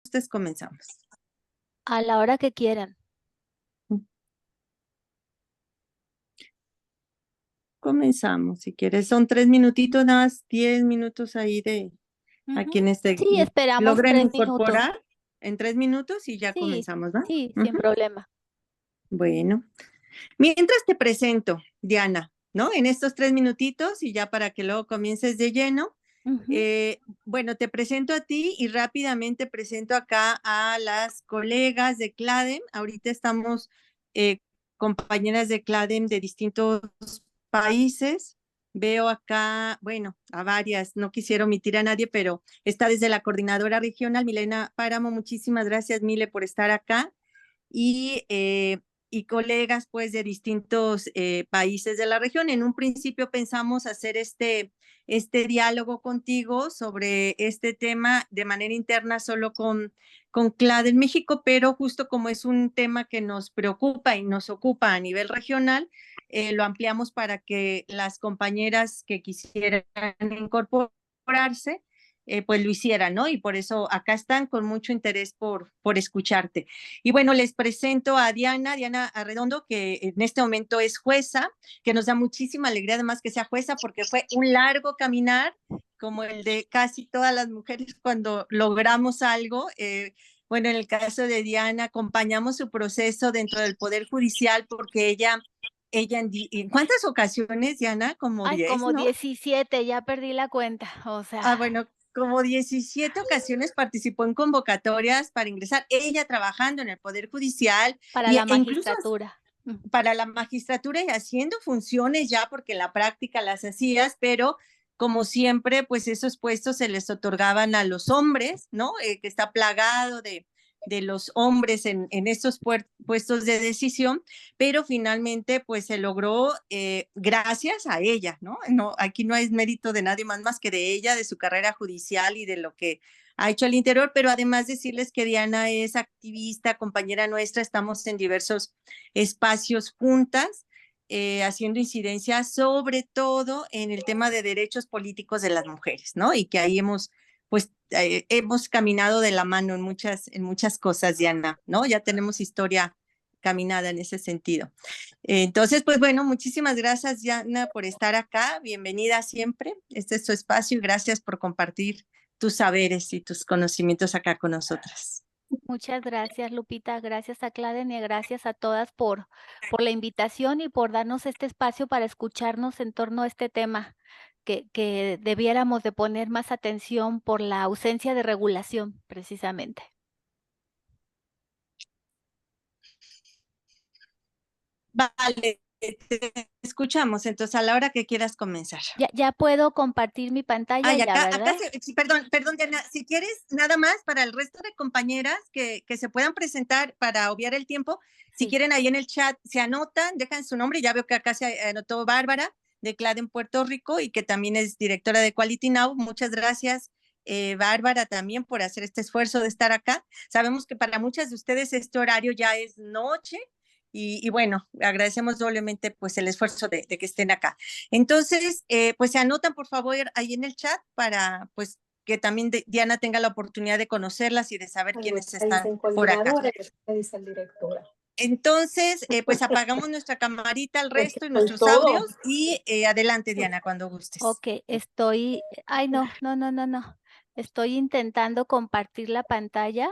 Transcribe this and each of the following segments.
gustes, comenzamos. A la hora que quieran. Comenzamos, si quieres. Son 3 minutitos, nada más 10 minutos ahí a Ujú. quienes te Sí, esperamos logren 3 minutos. incorporar en 3 minutos y ya Sí, comenzamos, ¿va? sí, sin Ujú. problema. Bueno, mientras te presento, Diana, ¿no? En estos 3 minutitos y ya para que luego comiences de lleno. Ujú. Bueno, te presento a ti y rápidamente presento acá a las colegas de CLADEM. Ahorita estamos compañeras de CLADEM de distintos países. Veo acá, bueno, a varias, no quisiera omitir a nadie, pero está desde la coordinadora regional, Milena Páramo. Muchísimas gracias, Mile, por estar acá. Y, y colegas pues de distintos países de la región. En un principio pensamos hacer este diálogo contigo sobre este tema de manera interna solo con CLAD en México, pero justo como es un tema que nos preocupa y nos ocupa a nivel regional, lo ampliamos para que las compañeras que quisieran incorporarse, pues lo hicieran, ¿no? Y por eso acá están con mucho interés por escucharte. Y bueno, les presento a Diana Arredondo, que en este momento es jueza, que nos da muchísima alegría además que sea jueza, porque fue un largo caminar, como el de casi todas las mujeres cuando logramos algo. Bueno, en el caso de Diana, acompañamos su proceso dentro del Poder Judicial porque ella ¿en cuántas ocasiones, Diana? Como Ay, 10, como ¿no? 17, ya perdí la cuenta. O sea, Bueno, como 17 ocasiones participó en convocatorias para ingresar, ella trabajando en el Poder Judicial para la e incluso magistratura. Ujú. para la magistratura y haciendo funciones ya, porque en la práctica las hacías, pero como siempre, pues esos puestos se les otorgaban a los hombres, ¿no? Que está plagado de los hombres en estos puestos de decisión, pero finalmente pues se logró gracias a ella, ¿no? No, aquí no es mérito de nadie más que de ella, de su carrera judicial y de lo que ha hecho al interior, pero además decirles que Diana es activista, compañera nuestra, estamos en diversos espacios juntas, haciendo incidencia sobre todo en el tema de derechos políticos de las mujeres, ¿no? Y que ahí hemos caminado de la mano en muchas cosas, Diana, ¿no? Ya tenemos historia caminada en ese sentido. Entonces, pues bueno, muchísimas gracias, Diana, por estar acá. Bienvenida siempre. Este es tu espacio y gracias por compartir tus saberes y tus conocimientos acá con nosotras. Muchas gracias, Lupita. Gracias a Claden y gracias a todas por la invitación y por darnos este espacio para escucharnos en torno a este tema que debiéramos de poner más atención por la ausencia de regulación, precisamente. Vale, te escuchamos. Entonces, a la hora que quieras comenzar. Ya puedo compartir mi pantalla Ay, ya, acá ¿verdad? sí, perdón, Diana, si quieres nada más para el resto de compañeras que se puedan presentar para obviar el tiempo, si Sí. quieren ahí en el chat se anotan, dejan su nombre, ya veo que acá se anotó Bárbara de CLAD en Puerto Rico y que también es directora de Quality Now. Muchas gracias, Bárbara, también por hacer este esfuerzo de estar acá. Sabemos que para muchas de ustedes este horario ya es noche y bueno, agradecemos doblemente pues el esfuerzo de que estén acá. Entonces, pues se anotan por favor ahí en el chat para pues que también Diana tenga la oportunidad de conocerlas y de saber quiénes están por acá. Dice el directora. Entonces, pues apagamos nuestra camarita, el Es que resto y soy nuestros todo. audios y adelante, Diana, cuando gustes. Ok, ay, no. Estoy intentando compartir la pantalla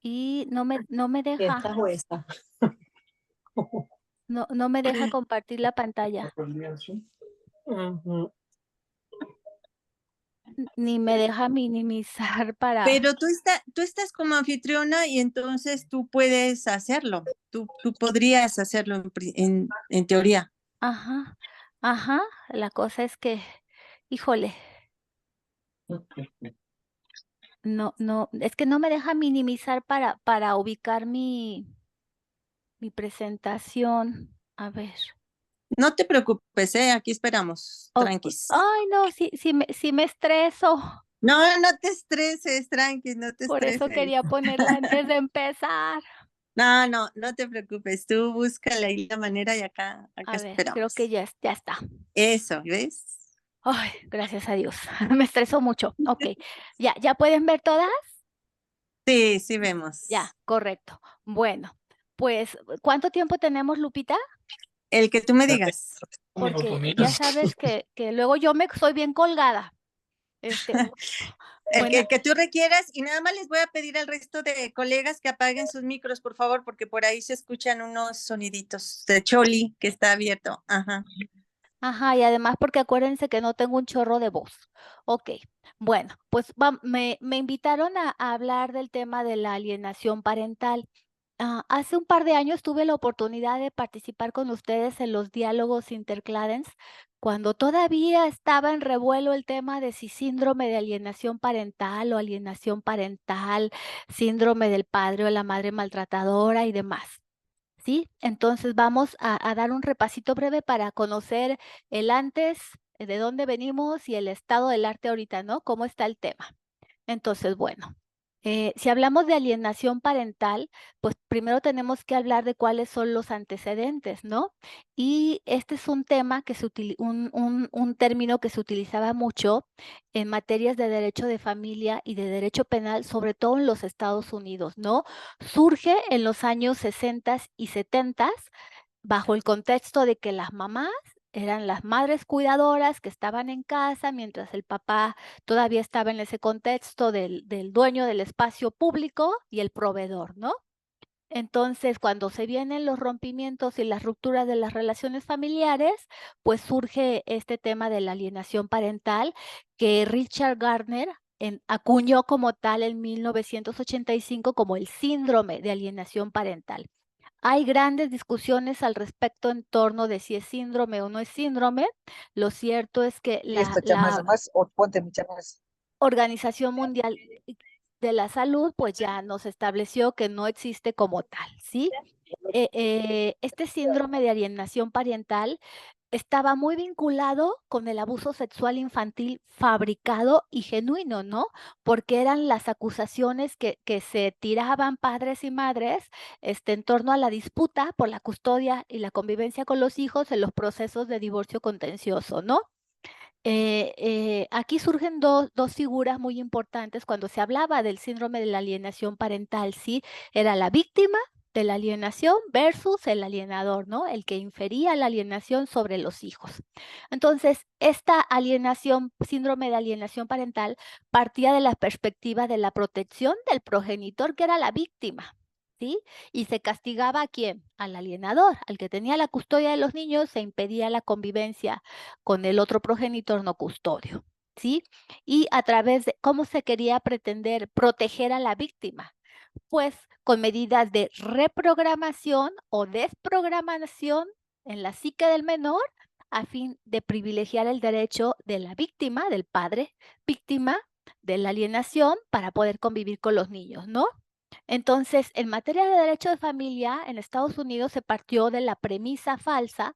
y no me Esta deja, jueza. no me deja compartir la pantalla, Ujú. ni me deja minimizar para, Pero tú estás como anfitriona y entonces tú puedes hacerlo. Tú podrías hacerlo en teoría. ajá, ajá, la cosa es que, híjole, no, es que no me deja minimizar para ubicar mi presentación. A ver. No te preocupes, aquí esperamos, tranquis. Ay, no, sí me estreso. No, no te estreses, tranqui, no te Por eso estreses. quería ponerla antes de empezar. No te preocupes, tú búscale ahí la manera y acá A ver, creo que esperamos. ya está. Eso, ¿ves? Ay, gracias a Dios. Me estreso mucho. Ok, ¿ya pueden ver todas? Sí, sí vemos. Ya, correcto. Bueno, pues, ¿cuánto tiempo tenemos, Lupita? El que tú me digas. Porque ya sabes que luego yo me soy bien colgada. El Buena, que tú requieras, y nada más les voy a pedir al resto de colegas que apaguen sus micros, por favor, porque por ahí se escuchan unos soniditos de Choli que está abierto. Ajá. ajá, y además porque acuérdense que no tengo un chorro de voz. Ok, bueno, pues me invitaron a hablar del tema de la alienación parental. Hace un par de años tuve la oportunidad de participar con ustedes en los diálogos intercladens, cuando todavía estaba en revuelo el tema de si síndrome de alienación parental o alienación parental, síndrome del padre o la madre maltratadora y demás. ¿Sí? Entonces vamos a dar un repasito breve para conocer el antes, de dónde venimos y el estado del arte ahorita, ¿no? ¿Cómo está el tema? Entonces, bueno, si hablamos de alienación parental, pues primero tenemos que hablar de cuáles son los antecedentes, ¿no? Y este es un tema que un término que se utilizaba mucho en materias de derecho de familia y de derecho penal, sobre todo en los Estados Unidos, ¿no? Surge en los años 60 y 70 bajo el contexto de que las mamás eran las madres cuidadoras que estaban en casa mientras el papá todavía estaba en ese contexto del dueño del espacio público y el proveedor, ¿no? Entonces, cuando se vienen los rompimientos y las rupturas de las relaciones familiares, pues surge este tema de la alienación parental que Richard Gardner acuñó como tal en 1985 como el síndrome de alienación parental. Hay grandes discusiones al respecto en torno de si es síndrome o no es síndrome. Lo cierto es que la o ponte mucha más. Organización Mundial de la Salud pues ya nos estableció que no existe como tal, ¿sí? Este síndrome de alienación parental estaba muy vinculado con el abuso sexual infantil fabricado y genuino, ¿no? Porque eran las acusaciones que se tiraban padres y madres en torno a la disputa por la custodia y la convivencia con los hijos en los procesos de divorcio contencioso, ¿no? Aquí surgen dos figuras muy importantes cuando se hablaba del síndrome de la alienación parental, ¿sí? Era la víctima de la alienación versus el alienador, ¿no? El que infería la alienación sobre los hijos. Entonces, esta alienación, síndrome de alienación parental, partía de la perspectiva de la protección del progenitor, que era la víctima, ¿sí? Y se castigaba a quién? Al alienador, al que tenía la custodia de los niños, se impedía la convivencia con el otro progenitor no custodio, ¿sí? Y a través de cómo se quería pretender proteger a la víctima, pues con medidas de reprogramación o desprogramación en la psique del menor a fin de privilegiar el derecho de la víctima, del padre víctima de la alienación para poder convivir con los niños, ¿no? Entonces, en materia de derecho de familia, en Estados Unidos se partió de la premisa falsa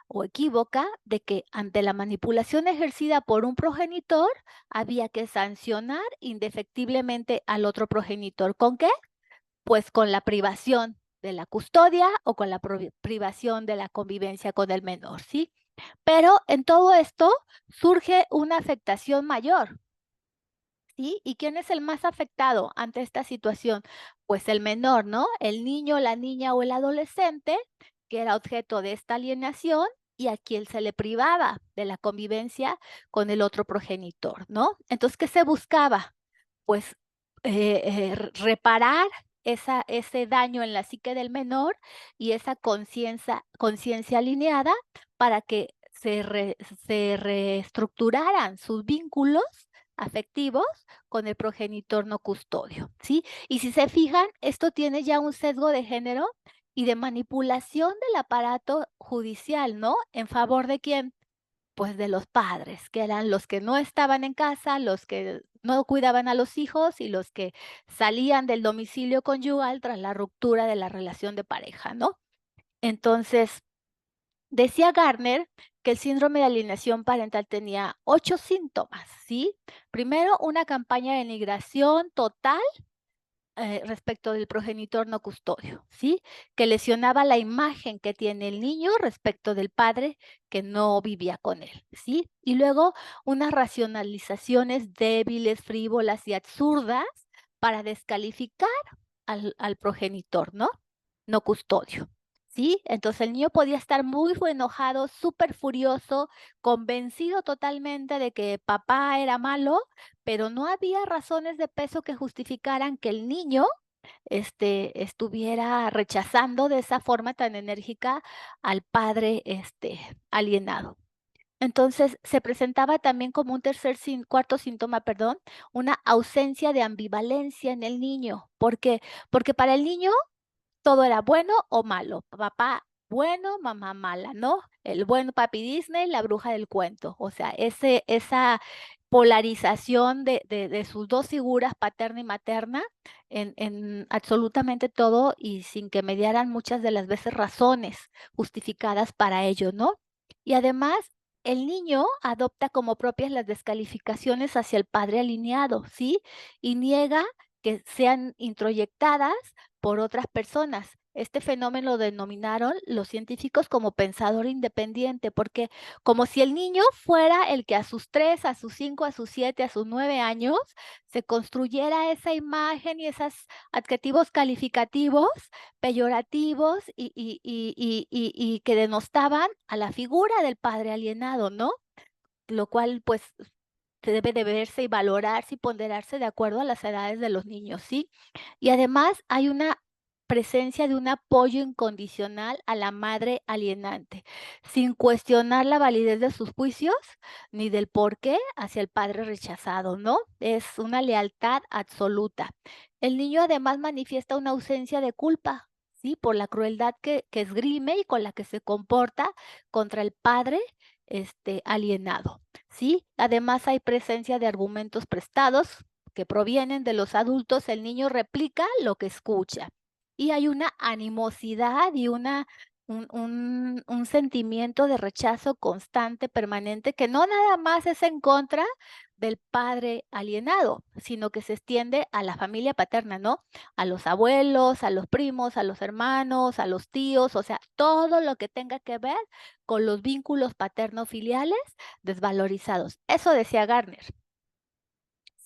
o equívoca de que ante la manipulación ejercida por un progenitor había que sancionar indefectiblemente al otro progenitor. ¿Con qué? Pues con la privación de la custodia o con la privación de la convivencia con el menor, ¿sí? Pero en todo esto surge una afectación mayor. ¿Sí? ¿Y quién es el más afectado ante esta situación? Pues el menor, ¿no? El niño, la niña o el adolescente, que era objeto de esta alienación y a quien se le privaba de la convivencia con el otro progenitor, ¿no? Entonces, ¿qué se buscaba? Pues reparar ese daño en la psique del menor y esa conciencia alineada para que se reestructuraran sus vínculos afectivos con el progenitor no custodio, ¿sí? Y si se fijan, esto tiene ya un sesgo de género y de manipulación del aparato judicial, ¿no? ¿En favor de quién? Pues de los padres, que eran los que no estaban en casa, los que no cuidaban a los hijos y los que salían del domicilio conyugal tras la ruptura de la relación de pareja, ¿no? Entonces, decía Gardner que el síndrome de alienación parental tenía 8 síntomas, ¿sí? Primero, una campaña de denigración total respecto del progenitor no custodio, ¿sí? Que lesionaba la imagen que tiene el niño respecto del padre que no vivía con él, ¿sí? Y luego unas racionalizaciones débiles, frívolas y absurdas para descalificar al progenitor, ¿no? No custodio. ¿Sí? Entonces el niño podía estar muy enojado, súper furioso, convencido totalmente de que papá era malo, pero no había razones de peso que justificaran que el niño estuviera rechazando de esa forma tan enérgica al padre alienado. Entonces se presentaba también como un cuarto síntoma, perdón, una ausencia de ambivalencia en el niño. ¿Por qué? Porque para el niño todo era bueno o malo. Papá bueno, mamá mala, ¿no? El buen papi Disney, la bruja del cuento. O sea, esa polarización de sus dos figuras, paterna y materna, en absolutamente todo y sin que mediaran muchas de las veces razones justificadas para ello, ¿no? Y además, el niño adopta como propias las descalificaciones hacia el padre alineado, ¿sí? Y niega que sean introyectadas por otras personas. Este fenómeno lo denominaron los científicos como pensador independiente, porque como si el niño fuera el que a sus 3, a sus 5, a sus 7, a sus 9 años se construyera esa imagen y esos adjetivos calificativos, peyorativos y que denostaban a la figura del padre alienado, ¿no? Lo cual pues se debe de verse y valorarse y ponderarse de acuerdo a las edades de los niños, ¿sí? Y además hay una presencia de un apoyo incondicional a la madre alienante, sin cuestionar la validez de sus juicios ni del por qué hacia el padre rechazado, ¿no? Es una lealtad absoluta. El niño además manifiesta una ausencia de culpa, ¿sí? Por la crueldad que esgrime y con la que se comporta contra el padre alienado. ¿Sí? Además hay presencia de argumentos prestados que provienen de los adultos. El niño replica lo que escucha. Y hay una animosidad y un sentimiento de rechazo constante, permanente, que no nada más es en contra del padre alienado, sino que se extiende a la familia paterna, ¿no? A los abuelos, a los primos, a los hermanos, a los tíos, o sea, todo lo que tenga que ver con los vínculos paterno-filiales desvalorizados. Eso decía Gardner.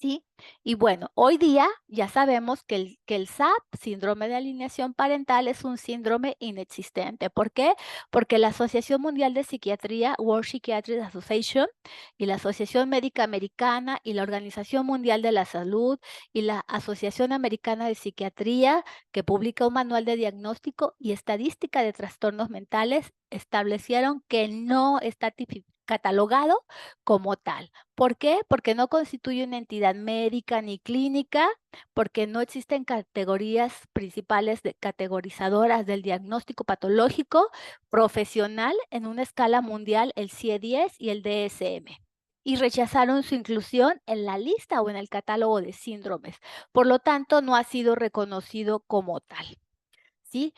¿Sí? Y bueno, hoy día ya sabemos que el SAP, síndrome de alineación parental, es un síndrome inexistente. ¿Por qué? Porque la Asociación Mundial de Psiquiatría, World Psychiatric Association, y la Asociación Médica Americana y la Organización Mundial de la Salud y la Asociación Americana de Psiquiatría, que publica un manual de diagnóstico y estadística de trastornos mentales, establecieron que no está catalogado como tal. ¿Por qué? Porque no constituye una entidad médica ni clínica, porque no existen categorías principales categorizadoras del diagnóstico patológico profesional en una escala mundial, el CIE-10 y el DSM. Y rechazaron su inclusión en la lista o en el catálogo de síndromes. Por lo tanto, no ha sido reconocido como tal. ¿Sí?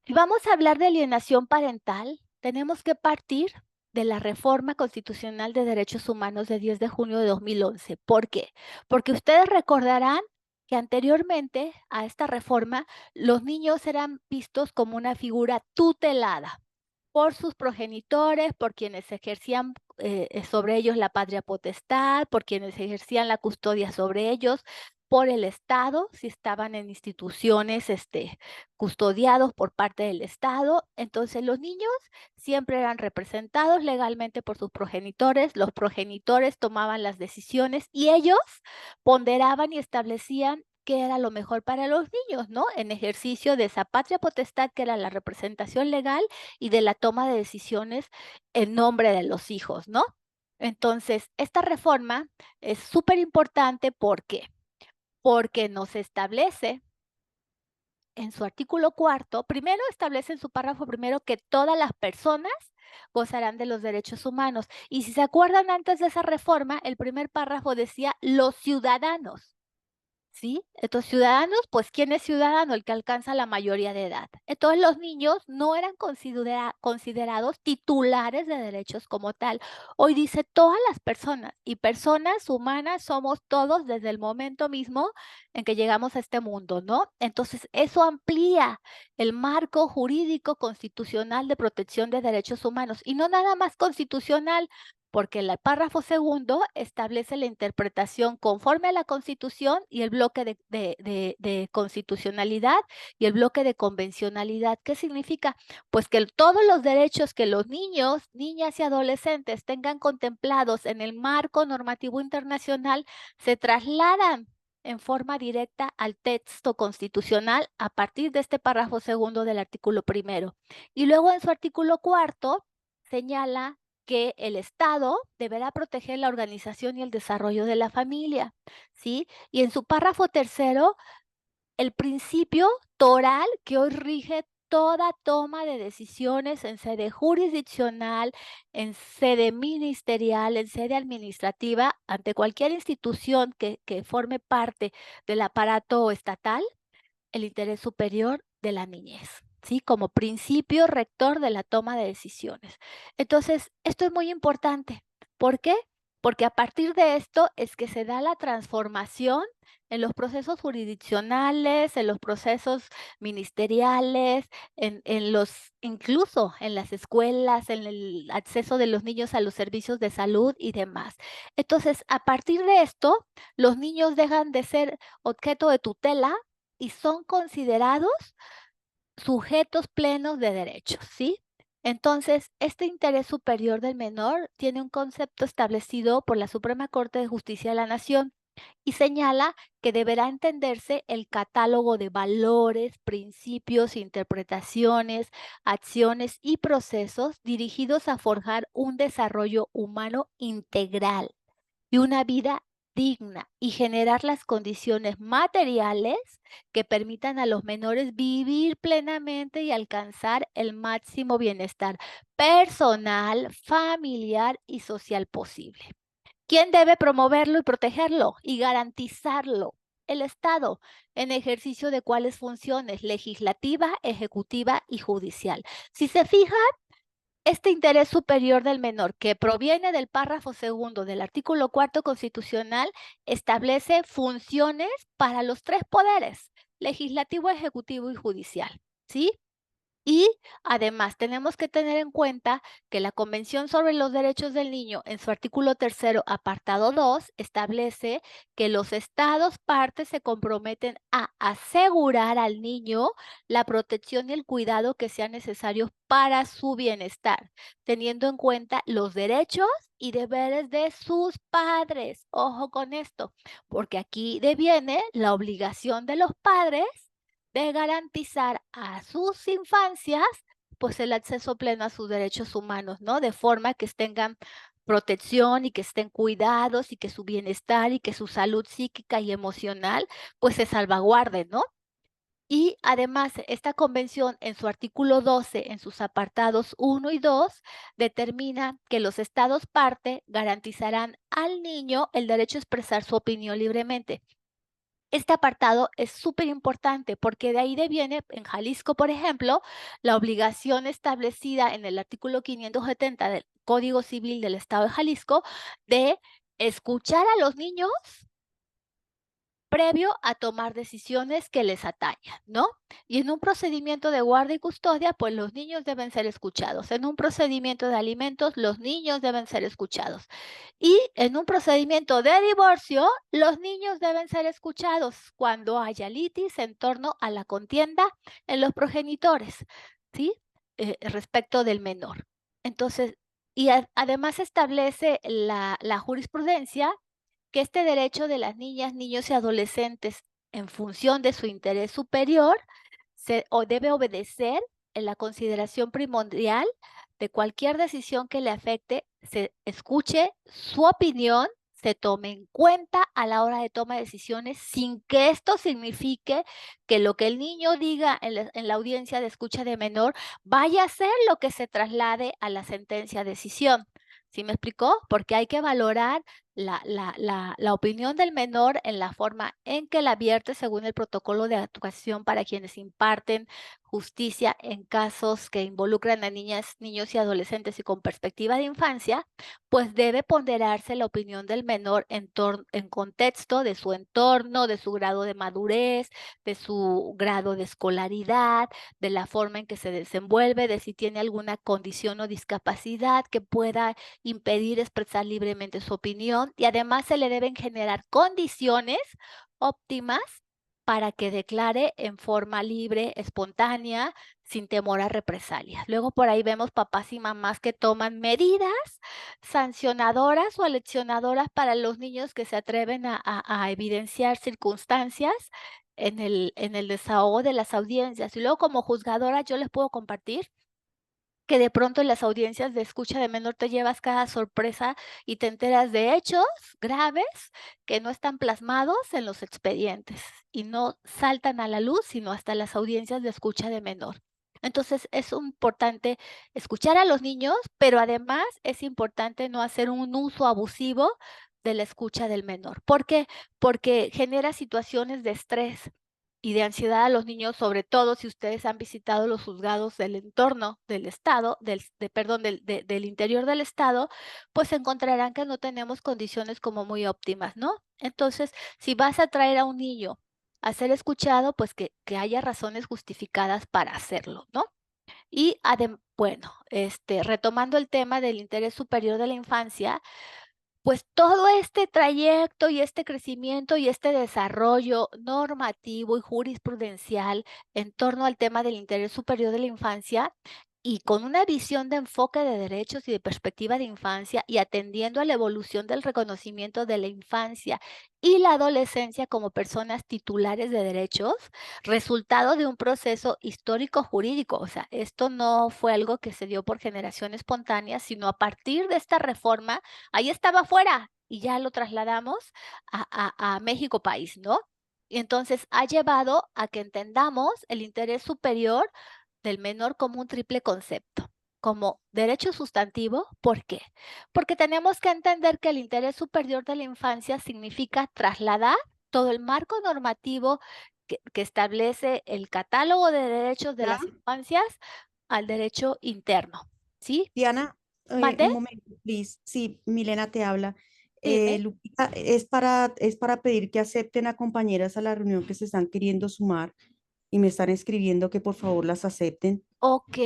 Si vamos a hablar de alienación parental, tenemos que partir de la Reforma Constitucional de Derechos Humanos de 10 de junio de 2011. ¿Por qué? Porque ustedes recordarán que anteriormente a esta reforma, los niños eran vistos como una figura tutelada por sus progenitores, por quienes ejercían sobre ellos la patria potestad, por quienes ejercían la custodia sobre ellos, por el Estado, si estaban en instituciones custodiados por parte del Estado. Entonces los niños siempre eran representados legalmente por sus progenitores, los progenitores tomaban las decisiones y ellos ponderaban y establecían qué era lo mejor para los niños, ¿no? En ejercicio de esa patria potestad que era la representación legal y de la toma de decisiones en nombre de los hijos, ¿no? Entonces, esta reforma es súper importante porque nos establece en su artículo 4, primero establece en su párrafo primero que todas las personas gozarán de los derechos humanos. Y si se acuerdan, antes de esa reforma, el primer párrafo decía los ciudadanos. ¿Sí? Entonces, ciudadanos, pues, ¿quién es ciudadano? El que alcanza la mayoría de edad. Entonces, los niños no eran considerados titulares de derechos como tal. Hoy dice todas las personas, y personas humanas somos todos desde el momento mismo en que llegamos a este mundo, ¿no? Entonces, eso amplía el marco jurídico constitucional de protección de derechos humanos, y no nada más constitucional, porque el párrafo segundo establece la interpretación conforme a la Constitución y el bloque de constitucionalidad y el bloque de convencionalidad. ¿Qué significa? Pues que todos los derechos que los niños, niñas y adolescentes tengan contemplados en el marco normativo internacional se trasladan en forma directa al texto constitucional a partir de este párrafo segundo del artículo primero. Y luego en su artículo cuarto señala que el Estado deberá proteger la organización y el desarrollo de la familia, ¿sí? Y en su párrafo tercero, el principio toral que hoy rige toda toma de decisiones en sede jurisdiccional, en sede ministerial, en sede administrativa, ante cualquier institución que forme parte del aparato estatal, el interés superior de la niñez, ¿sí? Como principio rector de la toma de decisiones. Entonces, esto es muy importante. ¿Por qué? Porque a partir de esto es que se da la transformación en los procesos jurisdiccionales, en los procesos ministeriales, incluso en las escuelas, en el acceso de los niños a los servicios de salud y demás. Entonces, a partir de esto, los niños dejan de ser objeto de tutela y son considerados sujetos plenos de derechos, ¿sí? Entonces, este interés superior del menor tiene un concepto establecido por la Suprema Corte de Justicia de la Nación y señala que deberá entenderse el catálogo de valores, principios, interpretaciones, acciones y procesos dirigidos a forjar un desarrollo humano integral y una vida digna y generar las condiciones materiales que permitan a los menores vivir plenamente y alcanzar el máximo bienestar personal, familiar y social posible. ¿Quién debe promoverlo y protegerlo y garantizarlo? El Estado, en ejercicio de cuáles funciones: legislativa, ejecutiva y judicial. Si se fijan, este interés superior del menor, que proviene del párrafo segundo del artículo cuarto constitucional, establece funciones para los tres poderes: legislativo, ejecutivo y judicial, ¿sí? Y además tenemos que tener en cuenta que la Convención sobre los Derechos del Niño, en su artículo tercero, apartado 2, establece que los estados partes se comprometen a asegurar al niño la protección y el cuidado que sean necesarios para su bienestar, teniendo en cuenta los derechos y deberes de sus padres. Ojo con esto, porque aquí deviene la obligación de los padres de garantizar a sus infancias pues el acceso pleno a sus derechos humanos, ¿no? De forma que tengan protección y que estén cuidados y que su bienestar y que su salud psíquica y emocional pues se salvaguarde, ¿no? Y además, esta convención en su artículo 12, en sus apartados 1 y 2, determina que los estados parte garantizarán al niño el derecho a expresar su opinión libremente. Este apartado es súper importante porque de ahí deviene, en Jalisco, por ejemplo, la obligación establecida en el artículo 570 del Código Civil del Estado de Jalisco de escuchar a los niños previo a tomar decisiones que les atañan, ¿no? Y en un procedimiento de guardia y custodia, pues los niños deben ser escuchados. En un procedimiento de alimentos, los niños deben ser escuchados. Y en un procedimiento de divorcio, los niños deben ser escuchados cuando haya litis en torno a la contienda en los progenitores, ¿sí? Respecto del menor. Entonces, y además establece la jurisprudencia que este derecho de las niñas, niños y adolescentes en función de su interés superior debe obedecer en la consideración primordial de cualquier decisión que le afecte, se escuche su opinión, se tome en cuenta a la hora de toma de decisiones sin que esto signifique que lo que el niño diga en la audiencia de escucha de menor vaya a ser lo que se traslade a la sentencia decisión. ¿Sí me explicó? Porque hay que valorar la opinión del menor en la forma en que la vierte según el protocolo de actuación para quienes imparten justicia en casos que involucran a niñas, niños y adolescentes y con perspectiva de infancia, pues debe ponderarse la opinión del menor en contexto de su entorno, de su grado de madurez, de su grado de escolaridad, de la forma en que se desenvuelve, de si tiene alguna condición o discapacidad que pueda impedir expresar libremente su opinión, y además se le deben generar condiciones óptimas para que declare en forma libre, espontánea, sin temor a represalias. Luego por ahí vemos papás y mamás que toman medidas sancionadoras o aleccionadoras para los niños que se atreven a evidenciar circunstancias en el desahogo de las audiencias. Y luego como juzgadora yo les puedo compartir que de pronto en las audiencias de escucha de menor te llevas cada sorpresa y te enteras de hechos graves que no están plasmados en los expedientes y no saltan a la luz, sino hasta las audiencias de escucha de menor. Entonces es importante escuchar a los niños, pero además es importante no hacer un uso abusivo de la escucha del menor. ¿Por qué? Porque genera situaciones de estrés y de ansiedad a los niños, sobre todo si ustedes han visitado los juzgados del entorno del estado, del interior del estado, pues encontrarán que no tenemos condiciones como muy óptimas, ¿no? Entonces, si vas a traer a un niño a ser escuchado, pues que haya razones justificadas para hacerlo, ¿no? Y bueno, retomando el tema del interés superior de la infancia, pues todo este trayecto y este crecimiento y este desarrollo normativo y jurisprudencial en torno al tema del interés superior de la infancia y con una visión de enfoque de derechos y de perspectiva de infancia y atendiendo a la evolución del reconocimiento de la infancia y la adolescencia como personas titulares de derechos, resultado de un proceso histórico jurídico. O sea, esto no fue algo que se dio por generación espontánea, sino a partir de esta reforma. Ahí estaba afuera y ya lo trasladamos a México país, ¿no? Y entonces ha llevado a que entendamos el interés superior del menor como un triple concepto, como derecho sustantivo. ¿Por qué? Porque tenemos que entender que el interés superior de la infancia significa trasladar todo el marco normativo que establece el catálogo de derechos de las infancias al derecho interno, ¿sí? Diana, ¿Mande? un momento, please. Sí, Milena te habla. Dime. Lupita, es para pedir que acepten a compañeras a la reunión que se están queriendo sumar y me están escribiendo que por favor las acepten. Ok,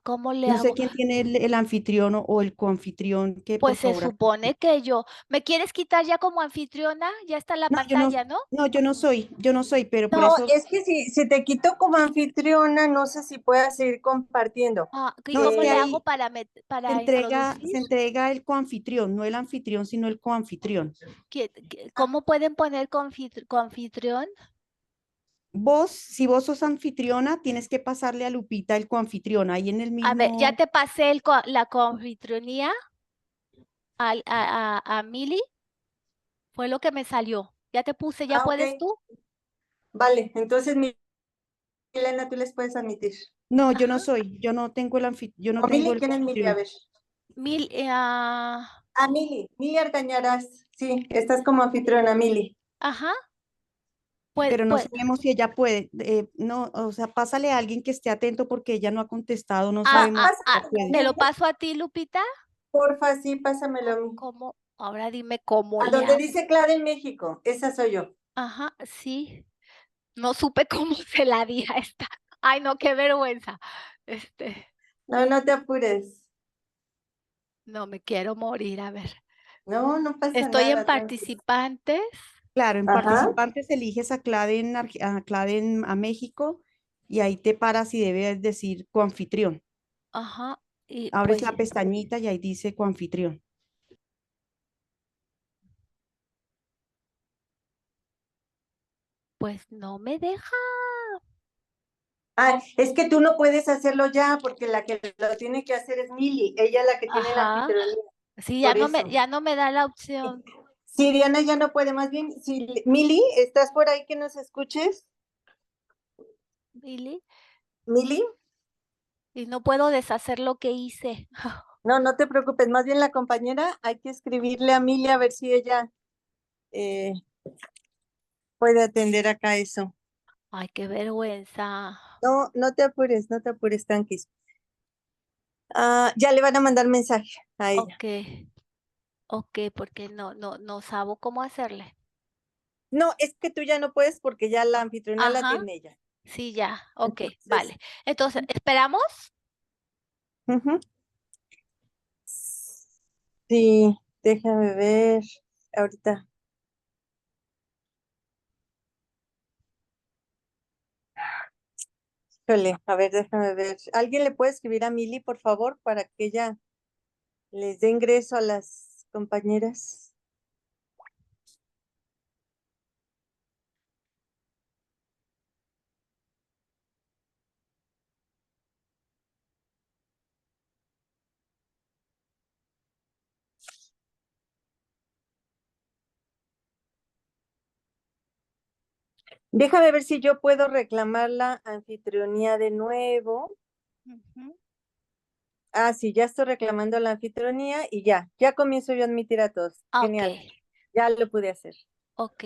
¿cómo le No sé hago? quién tiene el anfitrión o el coanfitrión, que por Pues se favor supone acepten. que yo. ¿Me quieres quitar ya como anfitriona? Ya está la No, pantalla, ¿no? yo no soy, pero por No, eso, es que si te quito como anfitriona, no sé si puedas seguir compartiendo. ¿Y no, es cómo que le hago ahí para introducir? se entrega el coanfitrión, no el anfitrión, sino el coanfitrión. ¿Cómo pueden poner coanfitrión? Vos, si vos sos anfitriona, tienes que pasarle a Lupita el coanfitrión, ahí en el A ver, ya mismo. te pasé la coanfitrionía a Mili. Fue lo que me salió. Ya te puse, ¿ya Ah, ok. puedes tú? Vale, entonces Milena, tú les puedes admitir. No, yo no Ajá. soy, yo no tengo yo no O tengo Mili, el ¿quién es Mili? A coanfitrión. ver. Mil, Ah, Mili Argañarás. Sí, estás como anfitriona, Mili. ajá. Pues, Pero no pues, sabemos si ella puede. No, o sea, pásale a alguien que esté atento porque ella no ha contestado, no Ah, sabemos si ella pásamelo a puede. ¿te mí, lo paso a ti, Lupita? porfa, sí, pásamelo a mí. ¿Cómo? Ahora dime cómo A le donde hago. dice Clara en México, esa soy yo. Ajá, sí. No supe cómo se la di a esta. Ay, no, qué vergüenza. No, no te apures. No me quiero morir. A ver. No, no pasa Estoy en nada, tranquilo. participantes. Claro, en Ajá. participantes eliges a Claden, a Claden a México y ahí te paras y debes decir coanfitrión. Ajá. Y Abres pues, la pestañita y ahí dice coanfitrión. pues no me deja. Ah, es que tú no puedes hacerlo ya porque la que lo tiene que hacer es Mili. Ella es la que tiene la Ajá. anfitrionía. Sí, Por eso. ya no me da la opción. Sí, Diana ya no puede. Más bien, si Mili, ¿estás por ahí que nos escuches? Billy. Mili. Y no puedo deshacer lo que hice. No, no te preocupes, más bien la compañera, hay que escribirle a Emilia a ver si ella eh, puede atender acá eso. Ay, qué vergüenza. No, no te apures, tranquis. Ya le van a mandar mensaje a ella. Ok, ok, porque no sabo cómo hacerle. No, es que tú ya no puedes porque ya la anfitriona la Ajá, tiene ella. sí, ya, ok, Entonces, vale. Entonces, ¿esperamos? ujú. Sí, déjame ver ahorita. Híjole, a ver, déjame ver. ¿Alguien le puede escribir a Mili, por favor, para que ella les dé ingreso a las compañeras? Déjame ver si yo puedo reclamar la anfitrionía de nuevo. Ujú. Sí, ya estoy reclamando la anfitrionía y ya comienzo yo a admitir a todos. Ok, Genial, ya lo pude hacer. ok,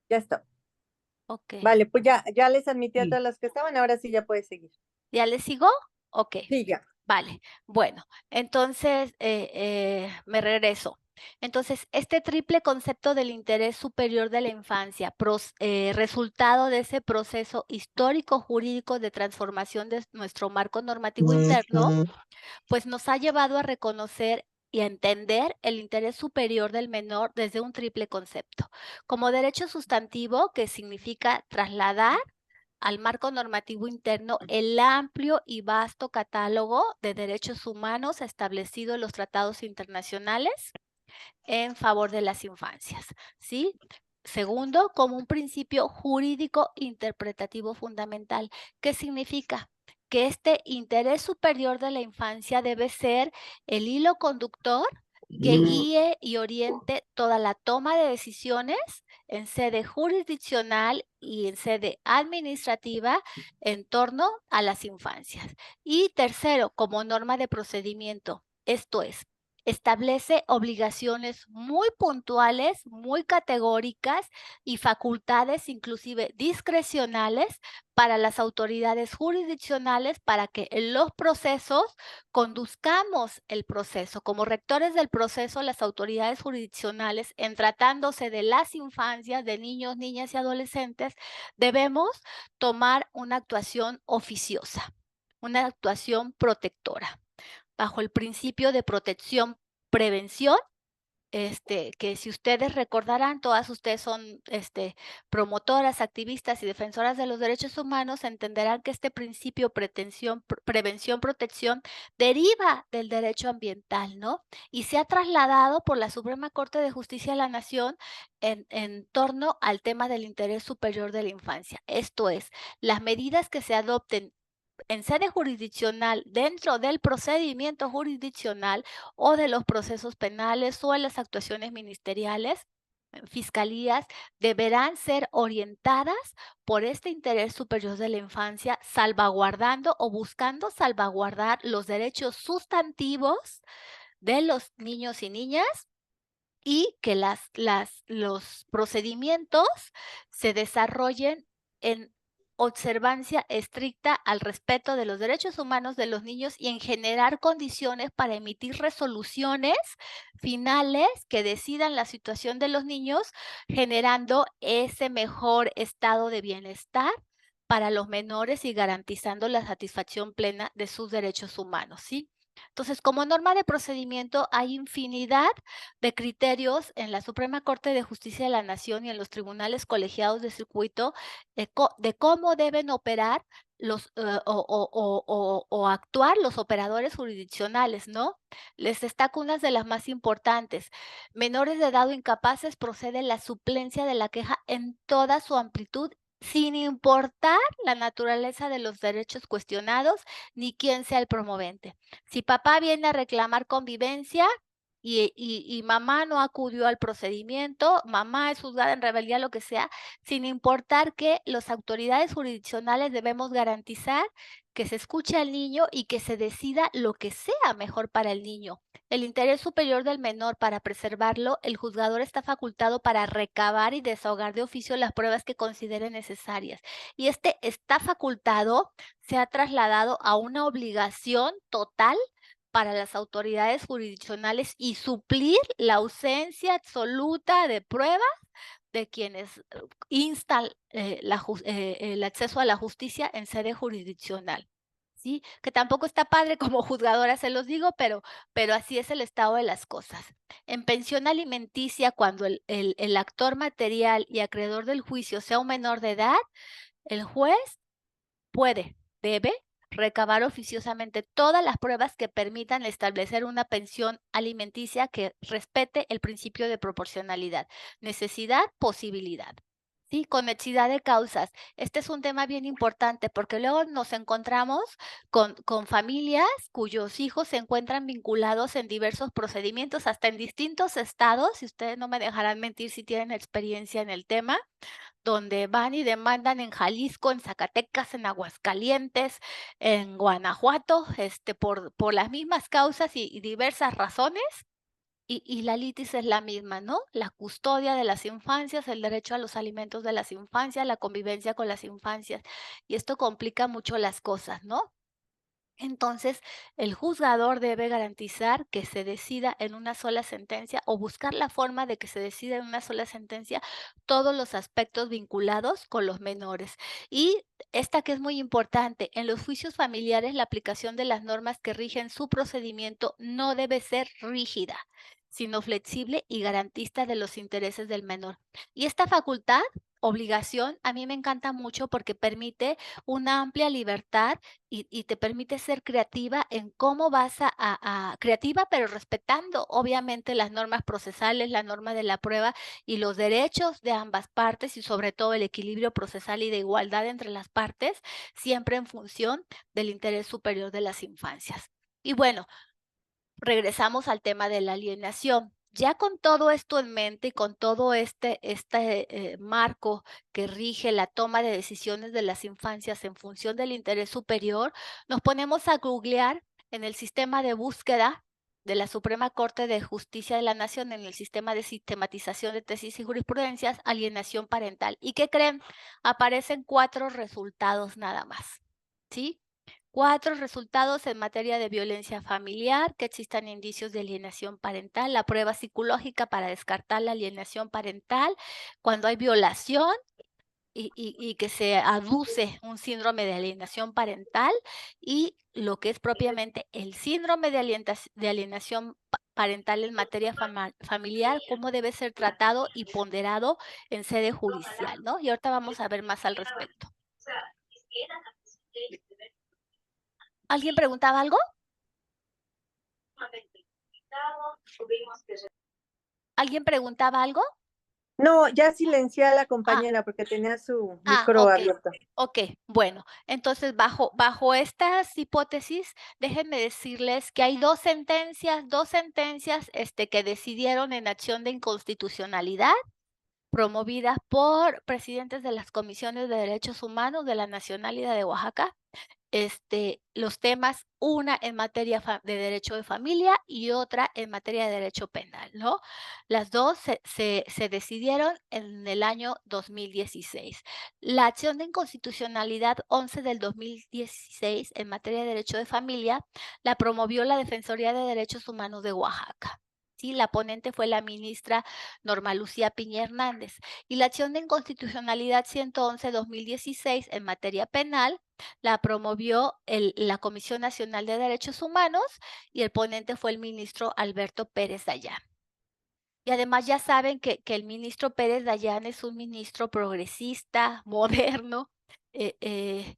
Ya está. ok. Vale, pues ya les admití a Sí. todas las que estaban, ahora sí ya puedes seguir. ¿Ya le sigo? Ok. Sí, ya. Vale, bueno, entonces me regreso. Entonces, este triple concepto del interés superior de la infancia, resultado de ese proceso histórico jurídico de transformación de nuestro marco normativo interno, pues nos ha llevado a reconocer y a entender el interés superior del menor desde un triple concepto, como derecho sustantivo, que significa trasladar al marco normativo interno el amplio y vasto catálogo de derechos humanos establecido en los tratados internacionales en favor de las infancias, ¿sí? Segundo, como un principio jurídico interpretativo fundamental. ¿Qué significa? Que este interés superior de la infancia debe ser el hilo conductor que guíe y oriente toda la toma de decisiones en sede jurisdiccional y en sede administrativa en torno a las infancias. Y tercero, como norma de procedimiento, esto es, establece obligaciones muy puntuales, muy categóricas y facultades inclusive discrecionales para las autoridades jurisdiccionales para que en los procesos conduzcamos el proceso. Como rectores del proceso, las autoridades jurisdiccionales, en tratándose de las infancias, de niños, niñas y adolescentes, debemos tomar una actuación oficiosa, una actuación protectora bajo el principio de protección, prevención, que si ustedes recordarán, todas ustedes son promotoras, activistas y defensoras de los derechos humanos, entenderán que este principio prevención, protección deriva del derecho ambiental, ¿no? Y se ha trasladado por la Suprema Corte de Justicia de la Nación en torno al tema del interés superior de la infancia. Esto es, las medidas que se adopten en sede jurisdiccional, dentro del procedimiento jurisdiccional o de los procesos penales o en las actuaciones ministeriales, fiscalías, deberán ser orientadas por este interés superior de la infancia, salvaguardando o buscando salvaguardar los derechos sustantivos de los niños y niñas y que los procedimientos se desarrollen en observancia estricta al respeto de los derechos humanos de los niños y en generar condiciones para emitir resoluciones finales que decidan la situación de los niños, generando ese mejor estado de bienestar para los menores y garantizando la satisfacción plena de sus derechos humanos, ¿sí? Entonces, como norma de procedimiento, hay infinidad de criterios en la Suprema Corte de Justicia de la Nación y en los tribunales colegiados de circuito de cómo deben operar o actuar los operadores jurisdiccionales, ¿no? Les destaco unas de las más importantes. Menores de edad o incapaces procede la suplencia de la queja en toda su amplitud, sin importar la naturaleza de los derechos cuestionados ni quién sea el promovente. Si papá viene a reclamar convivencia, y mamá no acudió al procedimiento, mamá es juzgada en rebeldía, lo que sea, sin importar que las autoridades jurisdiccionales debemos garantizar que se escuche al niño y que se decida lo que sea mejor para el niño. El interés superior del menor, para preservarlo, el juzgador está facultado para recabar y desahogar de oficio las pruebas que considere necesarias. Y este está facultado se ha trasladado a una obligación total para las autoridades jurisdiccionales y suplir la ausencia absoluta de pruebas de quienes instan el acceso a la justicia en sede jurisdiccional. ¿Sí? Que tampoco está padre como juzgadora, se los digo, pero así es el estado de las cosas. En pensión alimenticia, cuando el actor material y acreedor del juicio sea un menor de edad, el juez debe recabar oficiosamente todas las pruebas que permitan establecer una pensión alimenticia que respete el principio de proporcionalidad, necesidad, posibilidad. Sí, conexidad de causas. Este es un tema bien importante porque luego nos encontramos con familias cuyos hijos se encuentran vinculados en diversos procedimientos, hasta en distintos estados, y ustedes no me dejarán mentir si tienen experiencia en el tema, donde van y demandan en Jalisco, en Zacatecas, en Aguascalientes, en Guanajuato, por las mismas causas y diversas razones. Y la litis es la misma, ¿no? La custodia de las infancias, el derecho a los alimentos de las infancias, la convivencia con las infancias. Y esto complica mucho las cosas, ¿no? Entonces, el juzgador debe garantizar que se decida en una sola sentencia o buscar la forma de que se decida en una sola sentencia todos los aspectos vinculados con los menores. Y esta que es muy importante, en los juicios familiares la aplicación de las normas que rigen su procedimiento no debe ser rígida, sino flexible y garantista de los intereses del menor. Y esta facultad, obligación, a mí me encanta mucho porque permite una amplia libertad y te permite ser creativa en cómo vas creativa, pero respetando obviamente las normas procesales, la norma de la prueba y los derechos de ambas partes, y sobre todo el equilibrio procesal y de igualdad entre las partes, siempre en función del interés superior de las infancias. Y bueno, regresamos al tema de la alienación. Ya con todo esto en mente y con todo este marco que rige la toma de decisiones de las infancias en función del interés superior, nos ponemos a googlear en el sistema de búsqueda de la Suprema Corte de Justicia de la Nación, en el sistema de sistematización de tesis y jurisprudencias, alienación parental. ¿Y qué creen? Aparecen 4 resultados nada más, ¿sí? 4 resultados en materia de violencia familiar, que existan indicios de alienación parental, la prueba psicológica para descartar la alienación parental, cuando hay violación y que se aduce un síndrome de alienación parental, y lo que es propiamente el síndrome de alienación parental en materia familiar, cómo debe ser tratado y ponderado en sede judicial, ¿no? Y ahorita vamos a ver más al respecto. ¿Alguien preguntaba algo? ¿Alguien preguntaba algo? No, ya silencié a la compañera porque tenía su micro ok. abierto. Ok, bueno, entonces bajo estas hipótesis, déjenme decirles que hay dos sentencias que decidieron en acción de inconstitucionalidad, promovidas por presidentes de las comisiones de derechos humanos de la Nacionalidad de Oaxaca. Los temas, una en materia de derecho de familia y otra en materia de derecho penal, ¿no? Las dos se decidieron en el año 2016. La acción de inconstitucionalidad 11 del 2016 en materia de derecho de familia la promovió la Defensoría de Derechos Humanos de Oaxaca. Sí, la ponente fue la ministra Norma Lucía Piña Hernández. Y la acción de inconstitucionalidad 111-2016 en materia penal la promovió la Comisión Nacional de Derechos Humanos y el ponente fue el ministro Alberto Pérez Dayán. Y además ya saben que el ministro Pérez Dayán es un ministro progresista, moderno, que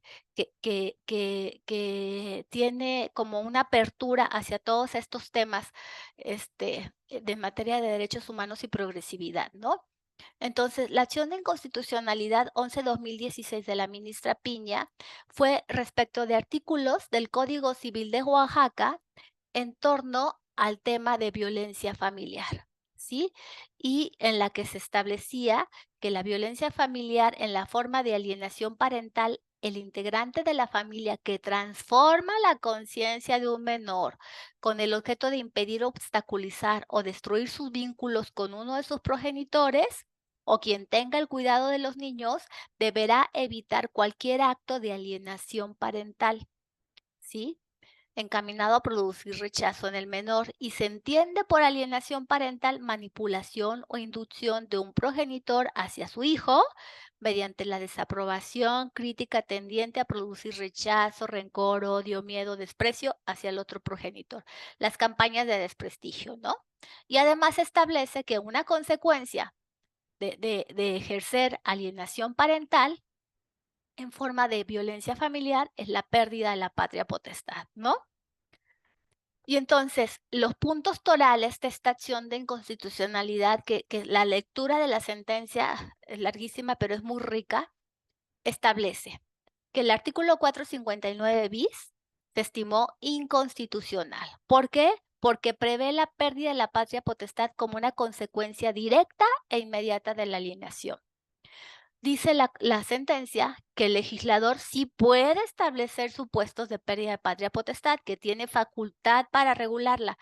tiene como una apertura hacia todos estos temas de materia de derechos humanos y progresividad, ¿no? Entonces, la acción de inconstitucionalidad 11-2016 de la ministra Piña fue respecto de artículos del Código Civil de Oaxaca en torno al tema de violencia familiar, ¿sí? Y en la que se establecía que la violencia familiar en la forma de alienación parental, el integrante de la familia que transforma la conciencia de un menor con el objeto de impedir, obstaculizar o destruir sus vínculos con uno de sus progenitores o quien tenga el cuidado de los niños, deberá evitar cualquier acto de alienación parental, ¿sí? Encaminado a producir rechazo en el menor, y se entiende por alienación parental manipulación o inducción de un progenitor hacia su hijo mediante la desaprobación, crítica tendiente a producir rechazo, rencor, odio, miedo, desprecio hacia el otro progenitor. Las campañas de desprestigio, ¿no? Y además establece que una consecuencia de ejercer alienación parental en forma de violencia familiar es la pérdida de la patria potestad, ¿no? Y entonces, los puntos torales de esta acción de inconstitucionalidad, que la lectura de la sentencia es larguísima, pero es muy rica, establece que el artículo 459 bis se estimó inconstitucional. ¿Por qué? Porque prevé la pérdida de la patria potestad como una consecuencia directa e inmediata de la alienación. Dice la sentencia que el legislador sí puede establecer supuestos de pérdida de patria potestad, que tiene facultad para regularla,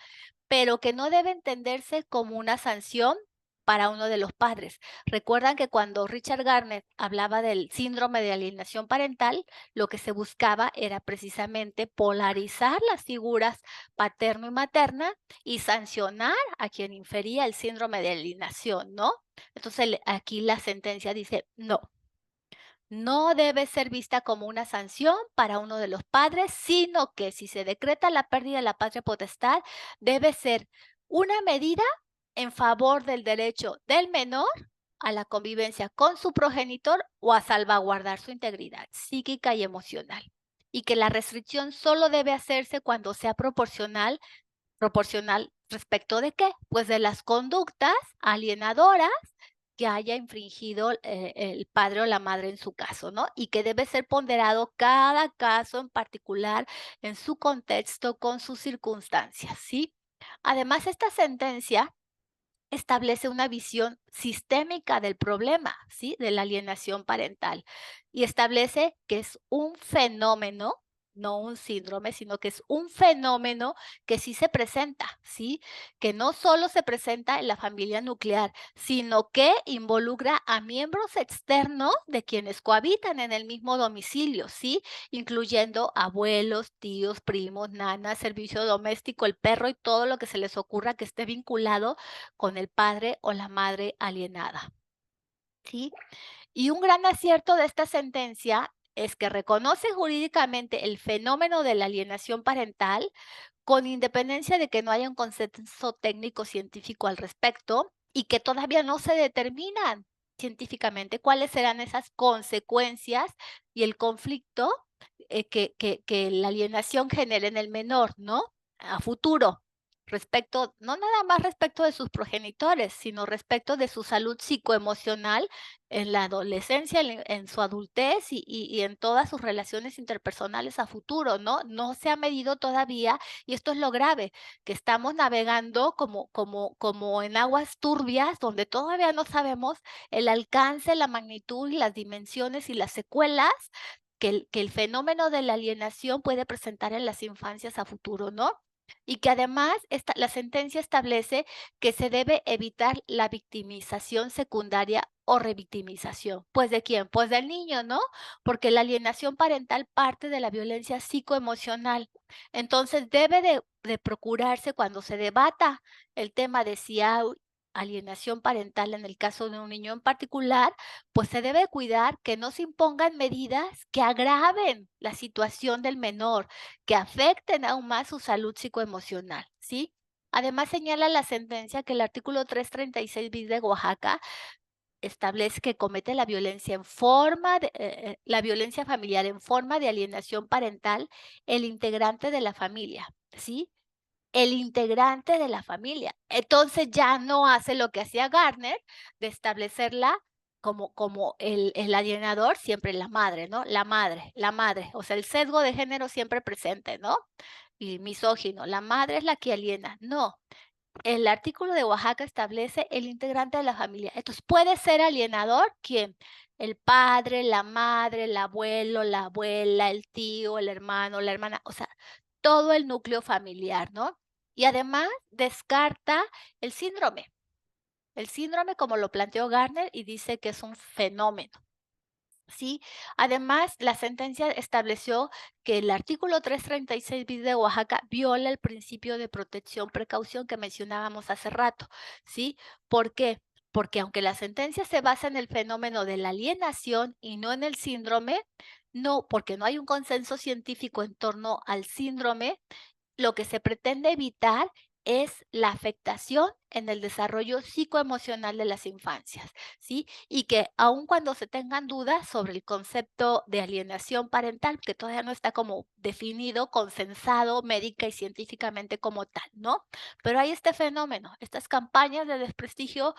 pero que no debe entenderse como una sanción para uno de los padres. Recuerdan que cuando Richard Garnett hablaba del síndrome de alienación parental, lo que se buscaba era precisamente polarizar las figuras paterno y materna y sancionar a quien infería el síndrome de alienación, ¿no? Entonces aquí la sentencia dice no debe ser vista como una sanción para uno de los padres, sino que si se decreta la pérdida de la patria potestad, debe ser una medida en favor del derecho del menor a la convivencia con su progenitor o a salvaguardar su integridad psíquica y emocional. Y que la restricción solo debe hacerse cuando sea proporcional respecto de qué? Pues de las conductas alienadoras que haya infringido el padre o la madre en su caso, ¿no? Y que debe ser ponderado cada caso en particular en su contexto, con sus circunstancias, ¿sí? Además, esta sentencia establece una visión sistémica del problema, ¿sí? De la alienación parental, y establece que es un fenómeno, no un síndrome, sino que es un fenómeno que sí se presenta, ¿sí? Que no solo se presenta en la familia nuclear, sino que involucra a miembros externos de quienes cohabitan en el mismo domicilio, ¿sí? Incluyendo abuelos, tíos, primos, nanas, servicio doméstico, el perro y todo lo que se les ocurra que esté vinculado con el padre o la madre alienada, ¿sí? Y un gran acierto de esta sentencia es que reconoce jurídicamente el fenómeno de la alienación parental con independencia de que no haya un consenso técnico científico al respecto y que todavía no se determinan científicamente cuáles serán esas consecuencias y el conflicto que la alienación genere en el menor, ¿no? A futuro. Respecto, no nada más respecto de sus progenitores, sino respecto de su salud psicoemocional en la adolescencia, en su adultez y en todas sus relaciones interpersonales a futuro, ¿no? No se ha medido todavía, y esto es lo grave, que estamos navegando como en aguas turbias, donde todavía no sabemos el alcance, la magnitud y las dimensiones y las secuelas que el fenómeno de la alienación puede presentar en las infancias a futuro, ¿no? Y que además la sentencia establece que se debe evitar la victimización secundaria o revictimización. ¿Pues de quién? Pues del niño, ¿no? Porque la alienación parental parte de la violencia psicoemocional. Entonces debe de procurarse cuando se debata el tema de si hay alienación parental en el caso de un niño en particular, pues se debe cuidar que no se impongan medidas que agraven la situación del menor, que afecten aún más su salud psicoemocional, ¿sí? Además, señala la sentencia que el artículo 336 bis de Oaxaca establece que comete la violencia la violencia familiar en forma de alienación parental el integrante de la familia, ¿sí? El integrante de la familia. Entonces ya no hace lo que hacía Garner de establecerla como el alienador, siempre la madre, ¿no? La madre, o sea, el sesgo de género siempre presente, ¿no? y misógino. La madre es la que aliena. No. El artículo de Oaxaca establece el integrante de la familia. Entonces, ¿puede ser alienador quién? El padre, la madre, el abuelo, la abuela, el tío, el hermano, la hermana, o sea, todo el núcleo familiar, ¿no? Y además descarta el síndrome. El síndrome, como lo planteó Gardner, y dice que es un fenómeno. ¿Sí? Además, la sentencia estableció que el artículo 336 bis de Oaxaca viola el principio de protección-precaución que mencionábamos hace rato. ¿Sí? ¿Por qué? Porque aunque la sentencia se basa en el fenómeno de la alienación y no en el síndrome, no, porque no hay un consenso científico en torno al síndrome, lo que se pretende evitar es la afectación en el desarrollo psicoemocional de las infancias, ¿sí? Y que aun cuando se tengan dudas sobre el concepto de alienación parental, que todavía no está como definido, consensado médica y científicamente como tal, ¿no? Pero hay este fenómeno, estas campañas de desprestigio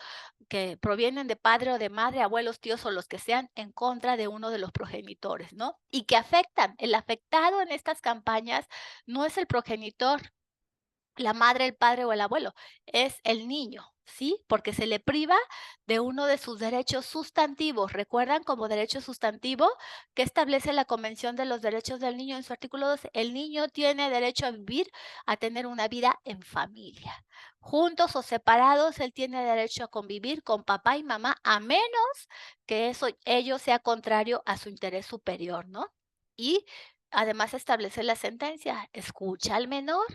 que provienen de padre o de madre, abuelos, tíos o los que sean en contra de uno de los progenitores, ¿no? Y que afectan. El afectado en estas campañas no es el progenitor, la madre, el padre o el abuelo, es el niño, ¿sí? Porque se le priva de uno de sus derechos sustantivos. ¿Recuerdan como derecho sustantivo que establece la Convención de los Derechos del Niño en su artículo 12? El niño tiene derecho a vivir, a tener una vida en familia. Juntos o separados, él tiene derecho a convivir con papá y mamá, a menos que ello sea contrario a su interés superior, ¿no? Y además establece la sentencia, escucha al menor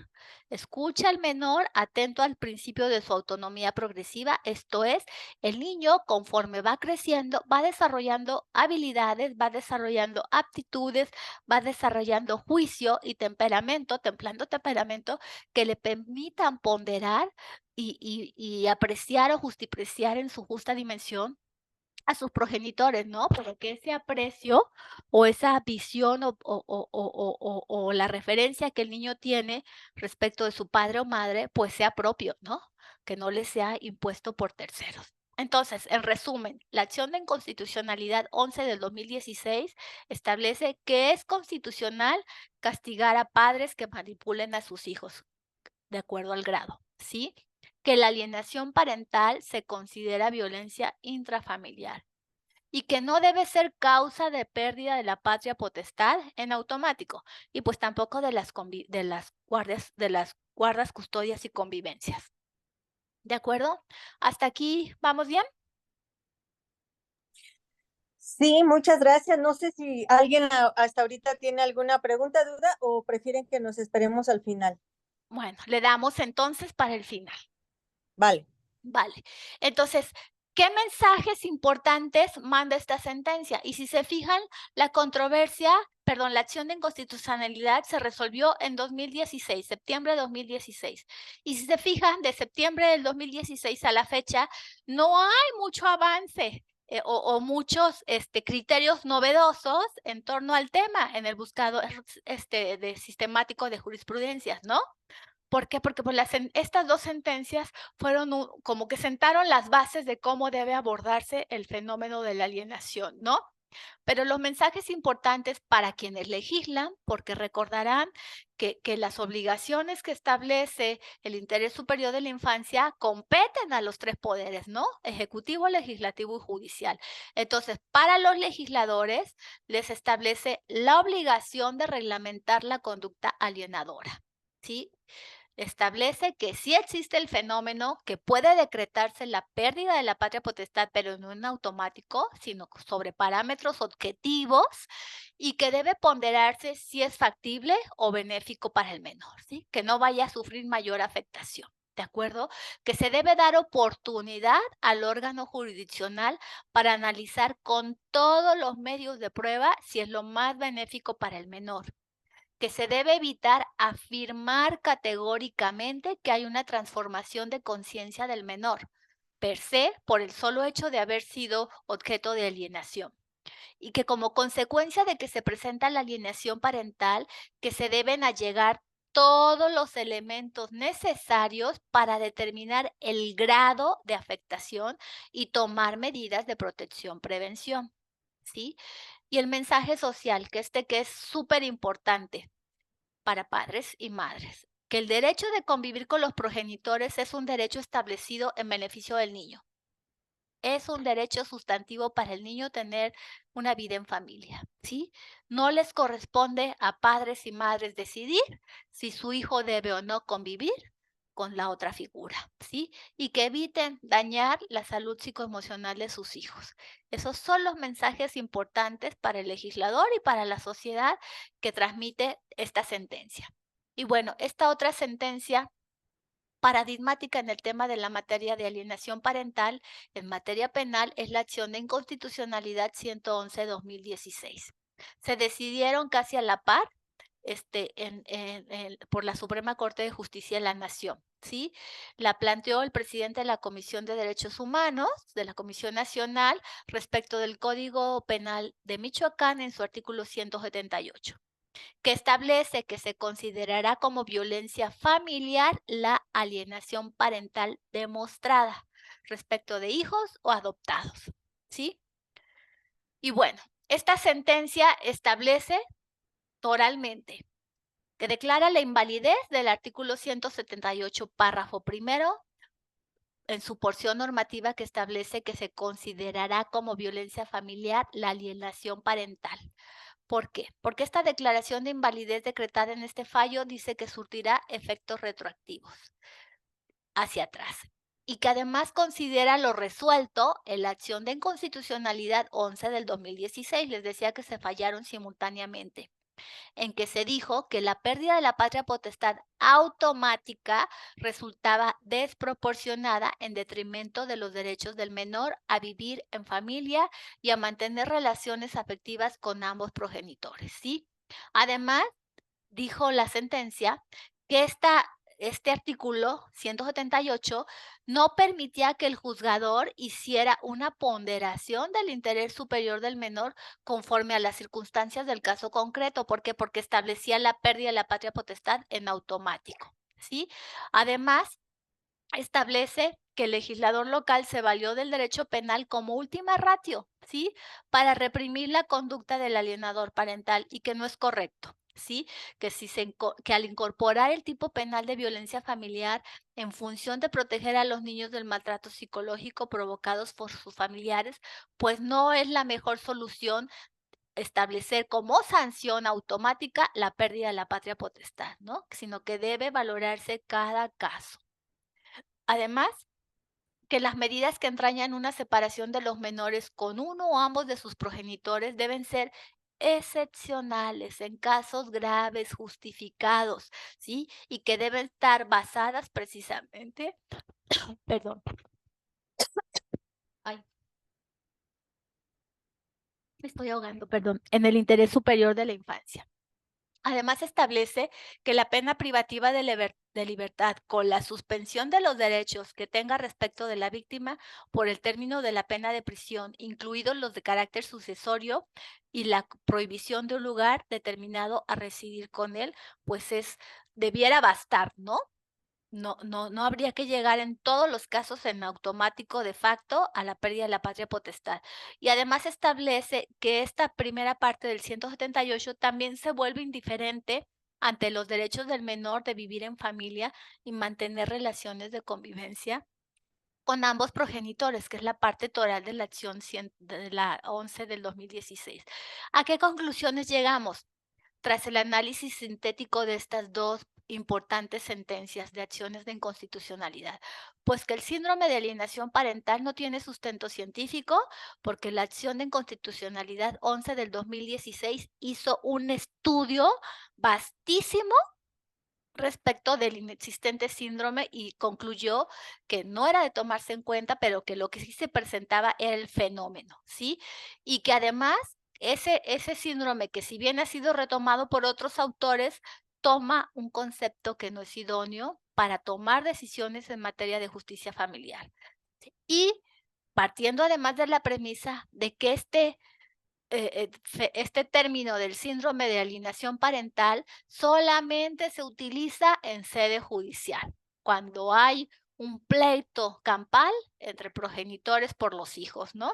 atento al principio de su autonomía progresiva, esto es, el niño conforme va creciendo, va desarrollando habilidades, va desarrollando aptitudes, va desarrollando juicio y temperamento, templando temperamento, que le permitan ponderar y apreciar o justipreciar en su justa dimensión a sus progenitores, ¿no? Pero que ese aprecio o esa visión o la referencia que el niño tiene respecto de su padre o madre, pues sea propio, ¿no? Que no le sea impuesto por terceros. Entonces, en resumen, la acción de inconstitucionalidad 11 del 2016 establece que es constitucional castigar a padres que manipulen a sus hijos, de acuerdo al grado, ¿sí? Que la alienación parental se considera violencia intrafamiliar y que no debe ser causa de pérdida de la patria potestad en automático y pues tampoco de las guardas, custodias y convivencias. ¿De acuerdo? ¿Hasta aquí vamos bien? Sí, muchas gracias. No sé si alguien hasta ahorita tiene alguna pregunta, duda o prefieren que nos esperemos al final. Bueno, le damos entonces para el final. Vale. Vale. Entonces, ¿qué mensajes importantes manda esta sentencia? Y si se fijan, la acción de inconstitucionalidad se resolvió en 2016, septiembre de 2016. Y si se fijan, de septiembre del 2016 a la fecha, no hay mucho avance o muchos criterios novedosos en torno al tema en el buscado de sistemático de jurisprudencias, ¿no? ¿Por qué? Porque pues, estas dos sentencias fueron como que sentaron las bases de cómo debe abordarse el fenómeno de la alienación, ¿no? Pero los mensajes importantes para quienes legislan, porque recordarán que las obligaciones que establece el interés superior de la infancia competen a los tres poderes, ¿no? Ejecutivo, legislativo y judicial. Entonces, para los legisladores les establece la obligación de reglamentar la conducta alienadora, ¿sí? Establece que sí existe el fenómeno, que puede decretarse la pérdida de la patria potestad, pero no en automático, sino sobre parámetros objetivos y que debe ponderarse si es factible o benéfico para el menor, ¿sí? Que no vaya a sufrir mayor afectación. ¿De acuerdo? Que se debe dar oportunidad al órgano jurisdiccional para analizar con todos los medios de prueba si es lo más benéfico para el menor. Que se debe evitar afirmar categóricamente que hay una transformación de conciencia del menor, per se, por el solo hecho de haber sido objeto de alienación. Y que como consecuencia de que se presenta la alienación parental, que se deben allegar todos los elementos necesarios para determinar el grado de afectación y tomar medidas de protección-prevención, ¿sí? Y el mensaje social, que es súper importante. para padres y madres, que el derecho de convivir con los progenitores es un derecho establecido en beneficio del niño. Es un derecho sustantivo para el niño tener una vida en familia, ¿sí? No les corresponde a padres y madres decidir si su hijo debe o no convivir con la otra figura, ¿sí? Y que eviten dañar la salud psicoemocional de sus hijos. Esos son los mensajes importantes para el legislador y para la sociedad que transmite esta sentencia. Y bueno, esta otra sentencia paradigmática en el tema de la materia de alienación parental en materia penal es la acción de inconstitucionalidad 111-2016. Se decidieron casi a la par por la Suprema Corte de Justicia de la Nación, ¿sí? La planteó el presidente de la Comisión de Derechos Humanos de la Comisión Nacional respecto del Código Penal de Michoacán en su artículo 178. Que establece que se considerará como violencia familiar la alienación parental demostrada respecto de hijos o adoptados, ¿sí? Y bueno, esta sentencia establece oralmente que declara la invalidez del artículo 178, párrafo primero, en su porción normativa que establece que se considerará como violencia familiar la alienación parental. ¿Por qué? Porque esta declaración de invalidez decretada en este fallo dice que surtirá efectos retroactivos hacia atrás y que además considera lo resuelto en la acción de inconstitucionalidad 11 del 2016. Les decía que se fallaron simultáneamente, en que se dijo que la pérdida de la patria potestad automática resultaba desproporcionada en detrimento de los derechos del menor a vivir en familia y a mantener relaciones afectivas con ambos progenitores, ¿sí? Además, dijo la sentencia que este artículo 178 no permitía que el juzgador hiciera una ponderación del interés superior del menor conforme a las circunstancias del caso concreto. ¿Por qué? Porque establecía la pérdida de la patria potestad en automático, ¿sí? Además, establece que el legislador local se valió del derecho penal como última ratio, ¿sí? Para reprimir la conducta del alienador parental y que no es correcto, ¿sí? Que al incorporar el tipo penal de violencia familiar en función de proteger a los niños del maltrato psicológico provocados por sus familiares, pues no es la mejor solución establecer como sanción automática la pérdida de la patria potestad, ¿no? Sino que debe valorarse cada caso. Además, que las medidas que entrañan una separación de los menores con uno o ambos de sus progenitores deben ser excepcionales en casos graves, justificados, ¿sí? Y que deben estar basadas precisamente, perdón, ay, me estoy ahogando, perdón, en el interés superior de la infancia. Además, establece que la pena privativa de libertad con la suspensión de los derechos que tenga respecto de la víctima por el término de la pena de prisión, incluidos los de carácter sucesorio y la prohibición de un lugar determinado a residir con él, pues debiera bastar, ¿no? No habría que llegar en todos los casos en automático de facto a la pérdida de la patria potestad. Y además establece que esta primera parte del 178 también se vuelve indiferente ante los derechos del menor de vivir en familia y mantener relaciones de convivencia con ambos progenitores, que es la parte toral de la acción de la 11 del 2016. ¿A qué conclusiones llegamos? Tras el análisis sintético de estas dos importantes sentencias de acciones de inconstitucionalidad, pues que el síndrome de alienación parental no tiene sustento científico, porque la acción de inconstitucionalidad 11 del 2016 hizo un estudio vastísimo respecto del inexistente síndrome y concluyó que no era de tomarse en cuenta, pero que lo que sí se presentaba era el fenómeno, ¿sí? Y que además ese síndrome, que si bien ha sido retomado por otros autores, toma un concepto que no es idóneo para tomar decisiones en materia de justicia familiar. Y partiendo además de la premisa de que este término del síndrome de alienación parental solamente se utiliza en sede judicial, cuando hay un pleito campal entre progenitores por los hijos, ¿no?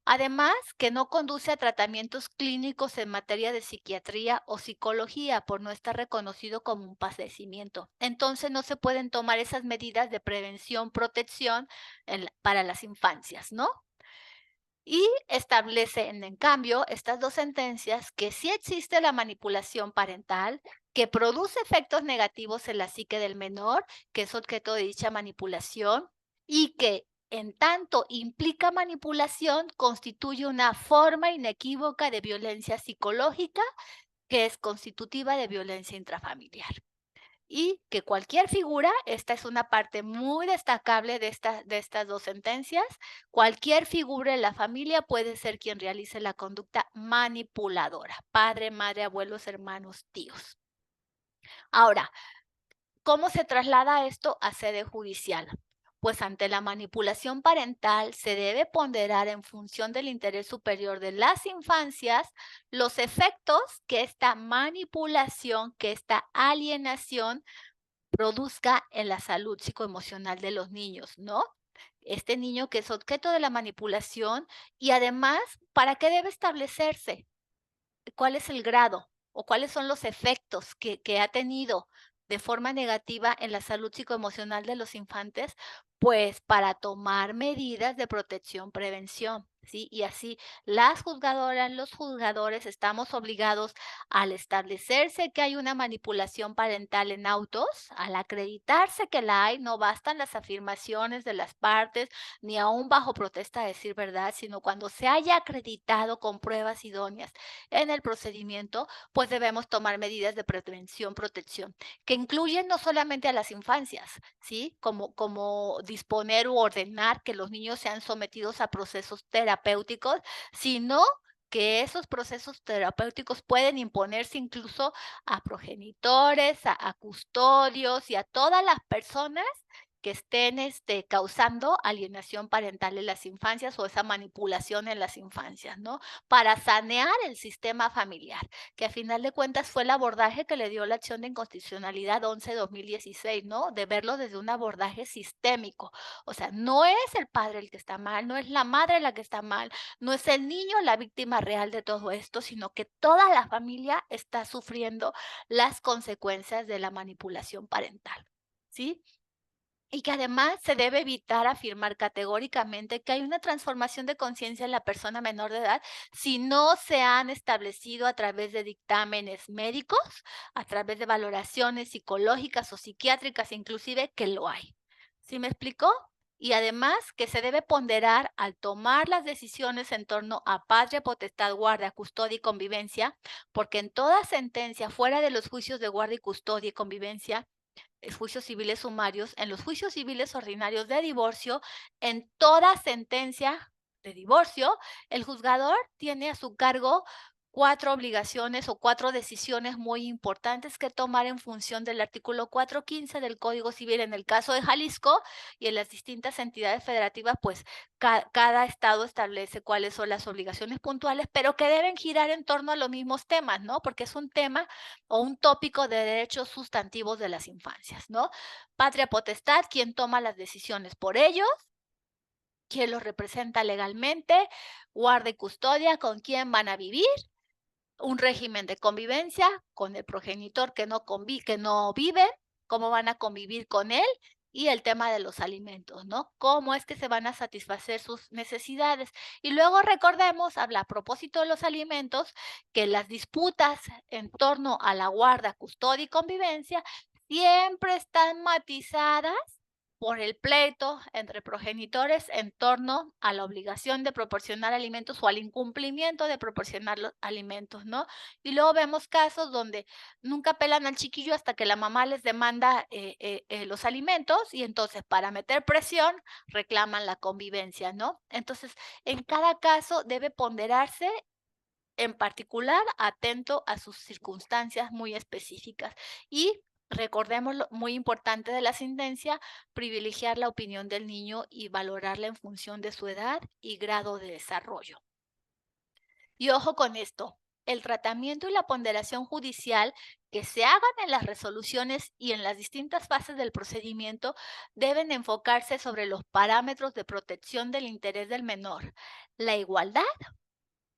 Además, que no conduce a tratamientos clínicos en materia de psiquiatría o psicología por no estar reconocido como un padecimiento. Entonces, no se pueden tomar esas medidas de prevención, protección para las infancias, ¿no? Y establecen, en cambio, estas dos sentencias que sí existe la manipulación parental, que produce efectos negativos en la psique del menor, que es objeto de dicha manipulación, y que en tanto implica manipulación, constituye una forma inequívoca de violencia psicológica que es constitutiva de violencia intrafamiliar. Y que cualquier figura, esta es una parte muy destacable de estas dos sentencias, cualquier figura en la familia puede ser quien realice la conducta manipuladora, padre, madre, abuelos, hermanos, tíos. Ahora, ¿cómo se traslada esto a sede judicial? Pues ante la manipulación parental se debe ponderar en función del interés superior de las infancias los efectos que esta manipulación, que esta alienación produzca en la salud psicoemocional de los niños, ¿no? Este niño que es objeto de la manipulación y además, ¿para qué debe establecerse? ¿Cuál es el grado o cuáles son los efectos que ha tenido de forma negativa en la salud psicoemocional de los infantes? Pues para tomar medidas de protección, prevención, ¿sí? Y así las juzgadoras, los juzgadores estamos obligados al establecerse que hay una manipulación parental en autos, al acreditarse que la hay, no bastan las afirmaciones de las partes, ni aún bajo protesta de decir verdad, sino cuando se haya acreditado con pruebas idóneas en el procedimiento, pues debemos tomar medidas de prevención, protección, que incluyen no solamente a las infancias, ¿sí? Como disponer u ordenar que los niños sean sometidos a procesos terapéuticos, sino que esos procesos terapéuticos pueden imponerse incluso a progenitores, a custodios y a todas las personas que estén causando alienación parental en las infancias o esa manipulación en las infancias, ¿no? Para sanear el sistema familiar, que a final de cuentas fue el abordaje que le dio la acción de inconstitucionalidad 11-2016, ¿no? De verlo desde un abordaje sistémico. O sea, no es el padre el que está mal, no es la madre la que está mal, no es el niño la víctima real de todo esto, sino que toda la familia está sufriendo las consecuencias de la manipulación parental, ¿sí? Y que además se debe evitar afirmar categóricamente que hay una transformación de conciencia en la persona menor de edad si no se han establecido a través de dictámenes médicos, a través de valoraciones psicológicas o psiquiátricas, inclusive que lo hay. ¿Sí me explicó? Y además que se debe ponderar al tomar las decisiones en torno a patria, potestad, guardia, custodia y convivencia, porque en toda sentencia fuera de los juicios de guardia y custodia y convivencia, juicios civiles sumarios, en los juicios civiles ordinarios de divorcio, en toda sentencia de divorcio, el juzgador tiene a su cargo 4 obligaciones o 4 decisiones muy importantes que tomar en función del artículo 415 del Código Civil en el caso de Jalisco, y en las distintas entidades federativas, pues cada estado establece cuáles son las obligaciones puntuales, pero que deben girar en torno a los mismos temas, ¿no? Porque es un tema o un tópico de derechos sustantivos de las infancias, ¿no? Patria potestad, quien toma las decisiones por ellos, quién los representa legalmente, guarda y custodia, con quién van a vivir, un régimen de convivencia con el progenitor que no vive, cómo van a convivir con él, y el tema de los alimentos, ¿no? Cómo es que se van a satisfacer sus necesidades. Y luego recordemos, habla a propósito de los alimentos, que las disputas en torno a la guarda, custodia y convivencia siempre están matizadas por el pleito entre progenitores en torno a la obligación de proporcionar alimentos o al incumplimiento de proporcionar los alimentos, ¿no? Y luego vemos casos donde nunca pelan al chiquillo hasta que la mamá les demanda los alimentos, y entonces para meter presión reclaman la convivencia, ¿no? Entonces, en cada caso debe ponderarse en particular atento a sus circunstancias muy específicas. Y recordemos lo muy importante de la sentencia, privilegiar la opinión del niño y valorarla en función de su edad y grado de desarrollo. Y ojo con esto, el tratamiento y la ponderación judicial que se hagan en las resoluciones y en las distintas fases del procedimiento deben enfocarse sobre los parámetros de protección del interés del menor, la igualdad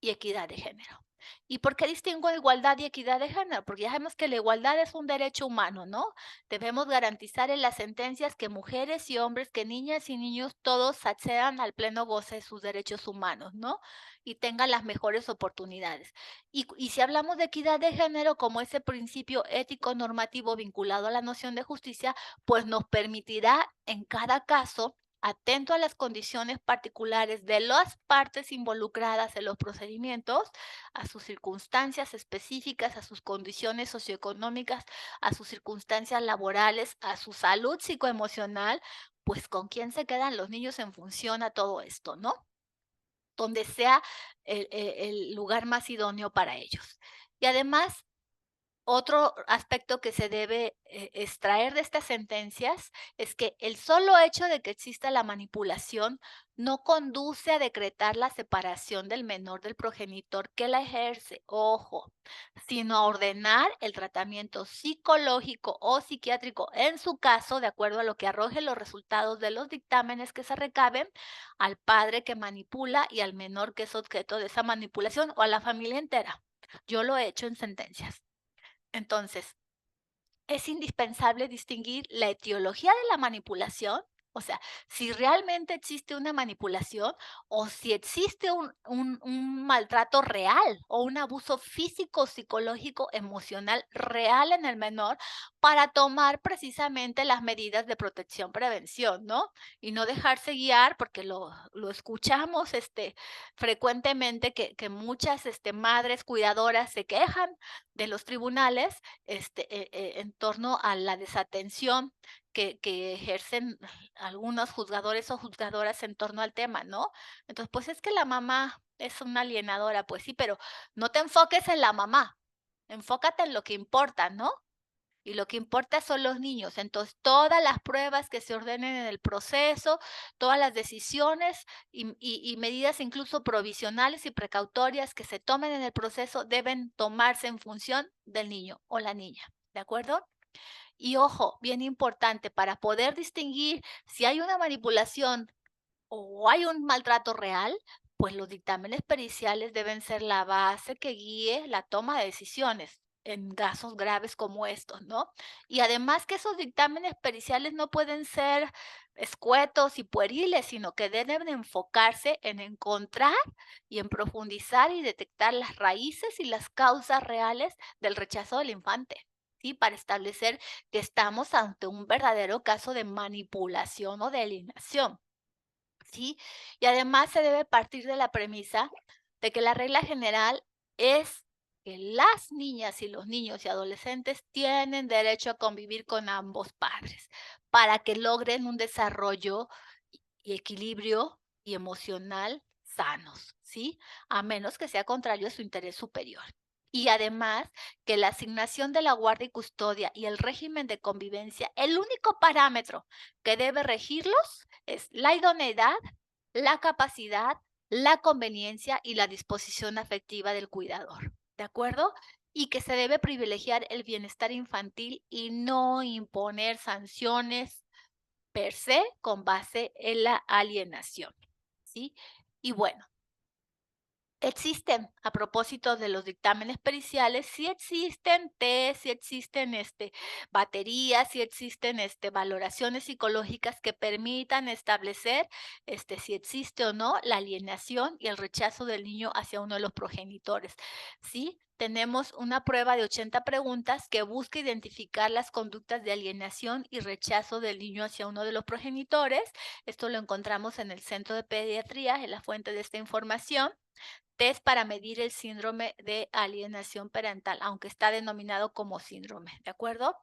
y equidad de género. ¿Y por qué distingo igualdad y equidad de género? Porque ya sabemos que la igualdad es un derecho humano, ¿no? Debemos garantizar en las sentencias que mujeres y hombres, que niñas y niños, todos accedan al pleno goce de sus derechos humanos, ¿no? Y tengan las mejores oportunidades. Y si hablamos de equidad de género como ese principio ético normativo vinculado a la noción de justicia, pues nos permitirá en cada caso, atento a las condiciones particulares de las partes involucradas en los procedimientos, a sus circunstancias específicas, a sus condiciones socioeconómicas, a sus circunstancias laborales, a su salud psicoemocional, pues con quién se quedan los niños en función a todo esto, ¿no? Donde sea el lugar más idóneo para ellos. Y además, otro aspecto que se debe extraer de estas sentencias es que el solo hecho de que exista la manipulación no conduce a decretar la separación del menor del progenitor que la ejerce, ojo, sino a ordenar el tratamiento psicológico o psiquiátrico en su caso, de acuerdo a lo que arrojen los resultados de los dictámenes que se recaben, al padre que manipula y al menor que es objeto de esa manipulación o a la familia entera. Yo lo he hecho en sentencias. Entonces, es indispensable distinguir la etiología de la manipulación, o sea, si realmente existe una manipulación o si existe un maltrato real o un abuso físico, psicológico, emocional real en el menor para tomar precisamente las medidas de protección, prevención, ¿no? Y no dejarse guiar, porque lo escuchamos frecuentemente que muchas madres cuidadoras se quejan de los tribunales en torno a la desatención que ejercen algunos juzgadores o juzgadoras en torno al tema, ¿no? Entonces, pues es que la mamá es una alienadora, pues sí, pero no te enfoques en la mamá, enfócate en lo que importa, ¿no? Y lo que importa son los niños. Entonces, todas las pruebas que se ordenen en el proceso, todas las decisiones y medidas incluso provisionales y precautorias que se tomen en el proceso deben tomarse en función del niño o la niña. ¿De acuerdo? Y ojo, bien importante, para poder distinguir si hay una manipulación o hay un maltrato real, pues los dictámenes periciales deben ser la base que guíe la toma de decisiones en casos graves como estos, ¿no? Y además que esos dictámenes periciales no pueden ser escuetos y pueriles, sino que deben enfocarse en encontrar y en profundizar y detectar las raíces y las causas reales del rechazo del infante, ¿sí? Para establecer que estamos ante un verdadero caso de manipulación o de alienación. ¿Sí? Y además se debe partir de la premisa de que la regla general es que las niñas y los niños y adolescentes tienen derecho a convivir con ambos padres para que logren un desarrollo y equilibrio y emocional sanos, ¿sí? A menos que sea contrario a su interés superior. Y además que la asignación de la guardia y custodia y el régimen de convivencia, el único parámetro que debe regirlos es la idoneidad, la capacidad, la conveniencia y la disposición afectiva del cuidador, ¿de acuerdo? Y que se debe privilegiar el bienestar infantil y no imponer sanciones per se con base en la alienación, ¿sí? Y bueno, existen, a propósito de los dictámenes periciales, sí existen test, sí existen baterías, sí existen valoraciones psicológicas que permitan establecer si existe o no la alienación y el rechazo del niño hacia uno de los progenitores. ¿Sí? Tenemos una prueba de 80 preguntas que busca identificar las conductas de alienación y rechazo del niño hacia uno de los progenitores. Esto lo encontramos en el Centro de Pediatría, en la fuente de esta información. Test para medir el síndrome de alienación parental, aunque está denominado como síndrome, ¿de acuerdo?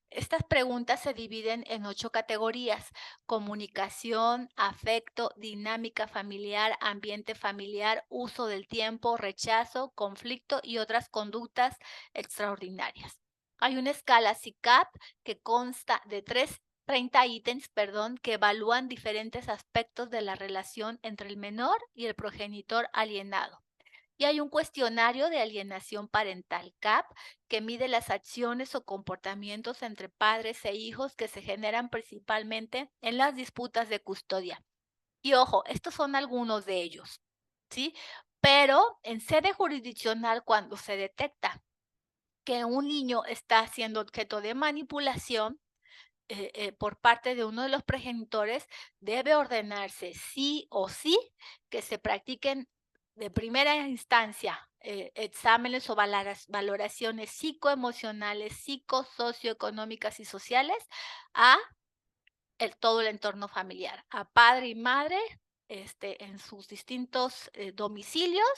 Estas preguntas se dividen en 8 categorías: comunicación, afecto, dinámica familiar, ambiente familiar, uso del tiempo, rechazo, conflicto y otras conductas extraordinarias. Hay una escala CICAP que consta de 30 ítems, que evalúan diferentes aspectos de la relación entre el menor y el progenitor alienado. Y hay un cuestionario de alienación parental, CAP, que mide las acciones o comportamientos entre padres e hijos que se generan principalmente en las disputas de custodia. Y ojo, estos son algunos de ellos, ¿sí? Pero en sede jurisdiccional, cuando se detecta que un niño está siendo objeto de manipulación por parte de uno de los progenitores, debe ordenarse sí o sí que se practiquen de primera instancia exámenes o valoraciones psicoemocionales, psicosocioeconómicas y sociales a todo el entorno familiar, a padre y madre en sus distintos domicilios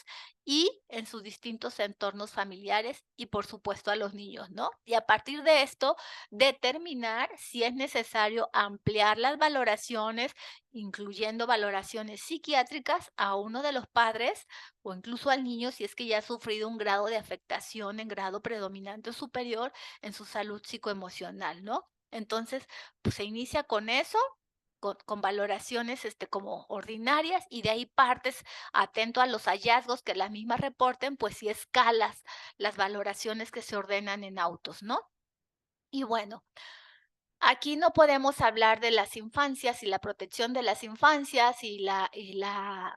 y en sus distintos entornos familiares y por supuesto a los niños, ¿no? Y a partir de esto, determinar si es necesario ampliar las valoraciones, incluyendo valoraciones psiquiátricas a uno de los padres o incluso al niño si es que ya ha sufrido un grado de afectación en grado predominante o superior en su salud psicoemocional, ¿no? Entonces, pues se inicia con eso, con valoraciones como ordinarias y de ahí partes atento a los hallazgos que las mismas reporten, pues si escalas las valoraciones que se ordenan en autos, ¿no? Y bueno, aquí no podemos hablar de las infancias y la protección de las infancias y la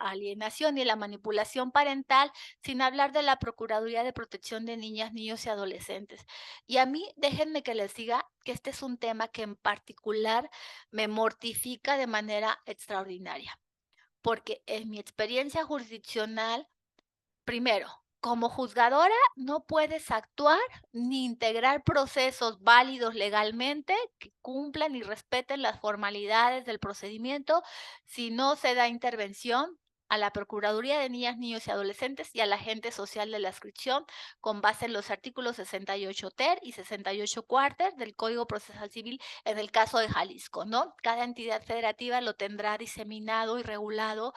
alienación y la manipulación parental sin hablar de la Procuraduría de Protección de Niñas, Niños y Adolescentes. Y a mí, déjenme que les diga que este es un tema que en particular me mortifica de manera extraordinaria, porque en mi experiencia jurisdiccional, primero, como juzgadora no puedes actuar ni integrar procesos válidos legalmente que cumplan y respeten las formalidades del procedimiento si no se da intervención a la Procuraduría de Niñas, Niños y Adolescentes y al agente social de la adscripción con base en los artículos 68 ter y 68 cuarter del Código Procesal Civil en el caso de Jalisco, ¿no? Cada entidad federativa lo tendrá diseminado y regulado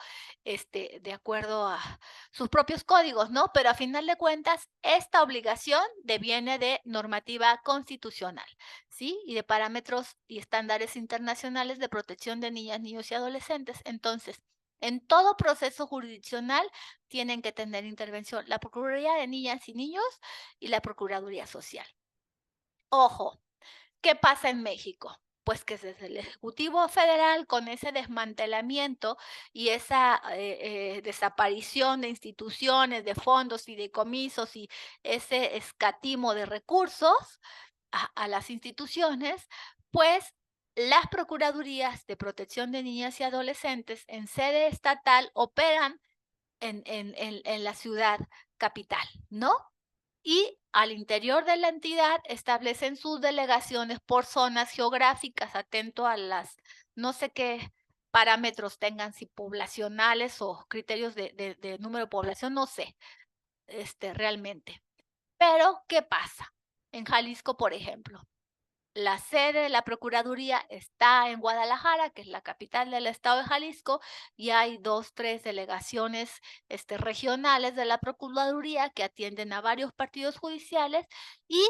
de acuerdo a sus propios códigos, ¿no? Pero a final de cuentas, esta obligación deviene de normativa constitucional, ¿sí? Y de parámetros y estándares internacionales de protección de niñas, niños y adolescentes. Entonces, en todo proceso jurisdiccional tienen que tener intervención la Procuraduría de Niñas y Niños y la Procuraduría Social. Ojo, ¿qué pasa en México? Pues que desde el Ejecutivo Federal, con ese desmantelamiento y esa desaparición de instituciones, de fondos y de comisos y ese escatimo de recursos a las instituciones, pues las Procuradurías de Protección de Niñas y Adolescentes en sede estatal operan en la ciudad capital, ¿no? Y al interior de la entidad establecen sus delegaciones por zonas geográficas, atento a las no sé qué parámetros tengan, si poblacionales o criterios de número de población, no sé, realmente. Pero, ¿qué pasa? En Jalisco, por ejemplo, la sede de la Procuraduría está en Guadalajara, que es la capital del estado de Jalisco, y hay 2, 3 delegaciones regionales de la Procuraduría que atienden a varios partidos judiciales y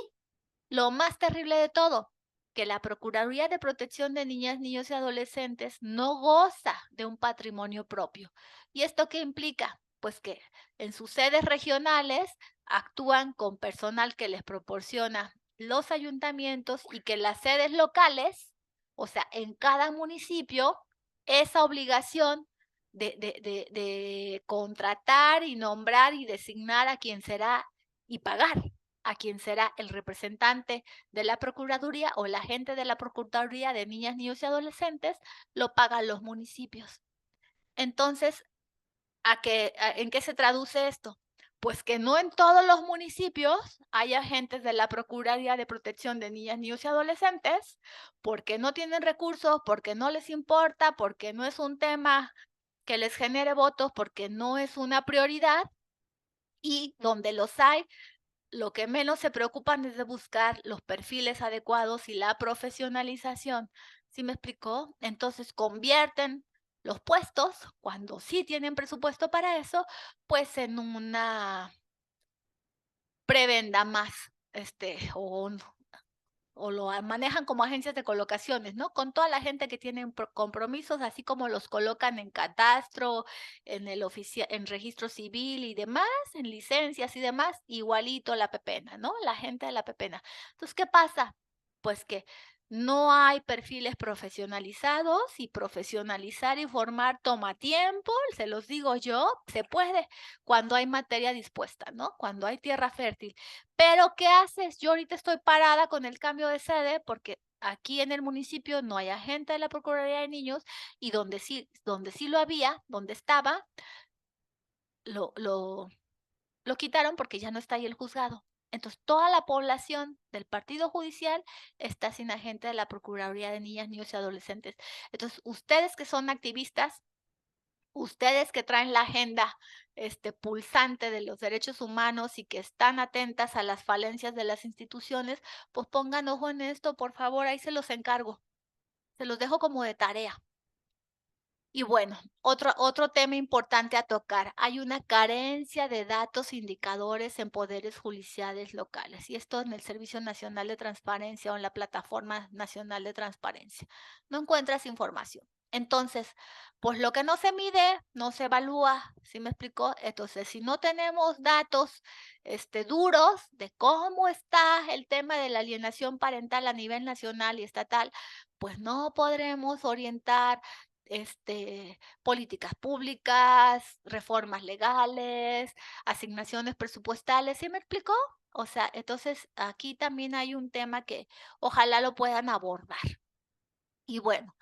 lo más terrible de todo, que la Procuraduría de Protección de Niñas, Niños y Adolescentes no goza de un patrimonio propio. ¿Y esto qué implica? Pues que en sus sedes regionales actúan con personal que les proporciona los ayuntamientos y que las sedes locales, o sea, en cada municipio, esa obligación de contratar y nombrar y designar a quien será y pagar a quien será el representante de la Procuraduría o el agente de la Procuraduría de Niñas, Niños y Adolescentes, lo pagan los municipios. Entonces, ¿en qué se traduce esto? Pues que no en todos los municipios hay agentes de la Procuraduría de Protección de Niñas, Niños y Adolescentes, porque no tienen recursos, porque no les importa, porque no es un tema que les genere votos, porque no es una prioridad, y donde los hay, lo que menos se preocupan es de buscar los perfiles adecuados y la profesionalización. ¿Sí me explicó? Entonces convierten los puestos, cuando sí tienen presupuesto para eso, pues en una prebenda más, o lo manejan como agencias de colocaciones, ¿no? Con toda la gente que tiene compromisos, así como los colocan en catastro, en registro civil y demás, en licencias y demás, igualito la pepena, ¿no? La gente de la pepena. Entonces, ¿qué pasa? Pues que no hay perfiles profesionalizados y profesionalizar y formar toma tiempo, se los digo yo, se puede cuando hay materia dispuesta, ¿no? Cuando hay tierra fértil. Pero ¿qué haces? Yo ahorita estoy parada con el cambio de sede porque aquí en el municipio no hay agente de la Procuraduría de Niños y donde sí lo había, donde estaba, lo quitaron porque ya no está ahí el juzgado. Entonces, toda la población del partido judicial está sin agente de la Procuraduría de Niñas, Niños y Adolescentes. Entonces, ustedes que son activistas, ustedes que traen la agenda pulsante de los derechos humanos y que están atentas a las falencias de las instituciones, pues pongan ojo en esto, por favor, ahí se los encargo. Se los dejo como de tarea. Y bueno, otro tema importante a tocar. Hay una carencia de datos indicadores en poderes judiciales locales. Y esto en el Servicio Nacional de Transparencia o en la Plataforma Nacional de Transparencia. No encuentras información. Entonces, pues lo que no se mide, no se evalúa. ¿Sí me explicó? Entonces, si no tenemos datos duros de cómo está el tema de la alienación parental a nivel nacional y estatal, pues no podremos orientar políticas públicas, reformas legales, asignaciones presupuestales, ¿sí me explicó? O sea, entonces aquí también hay un tema que ojalá lo puedan abordar. Y bueno,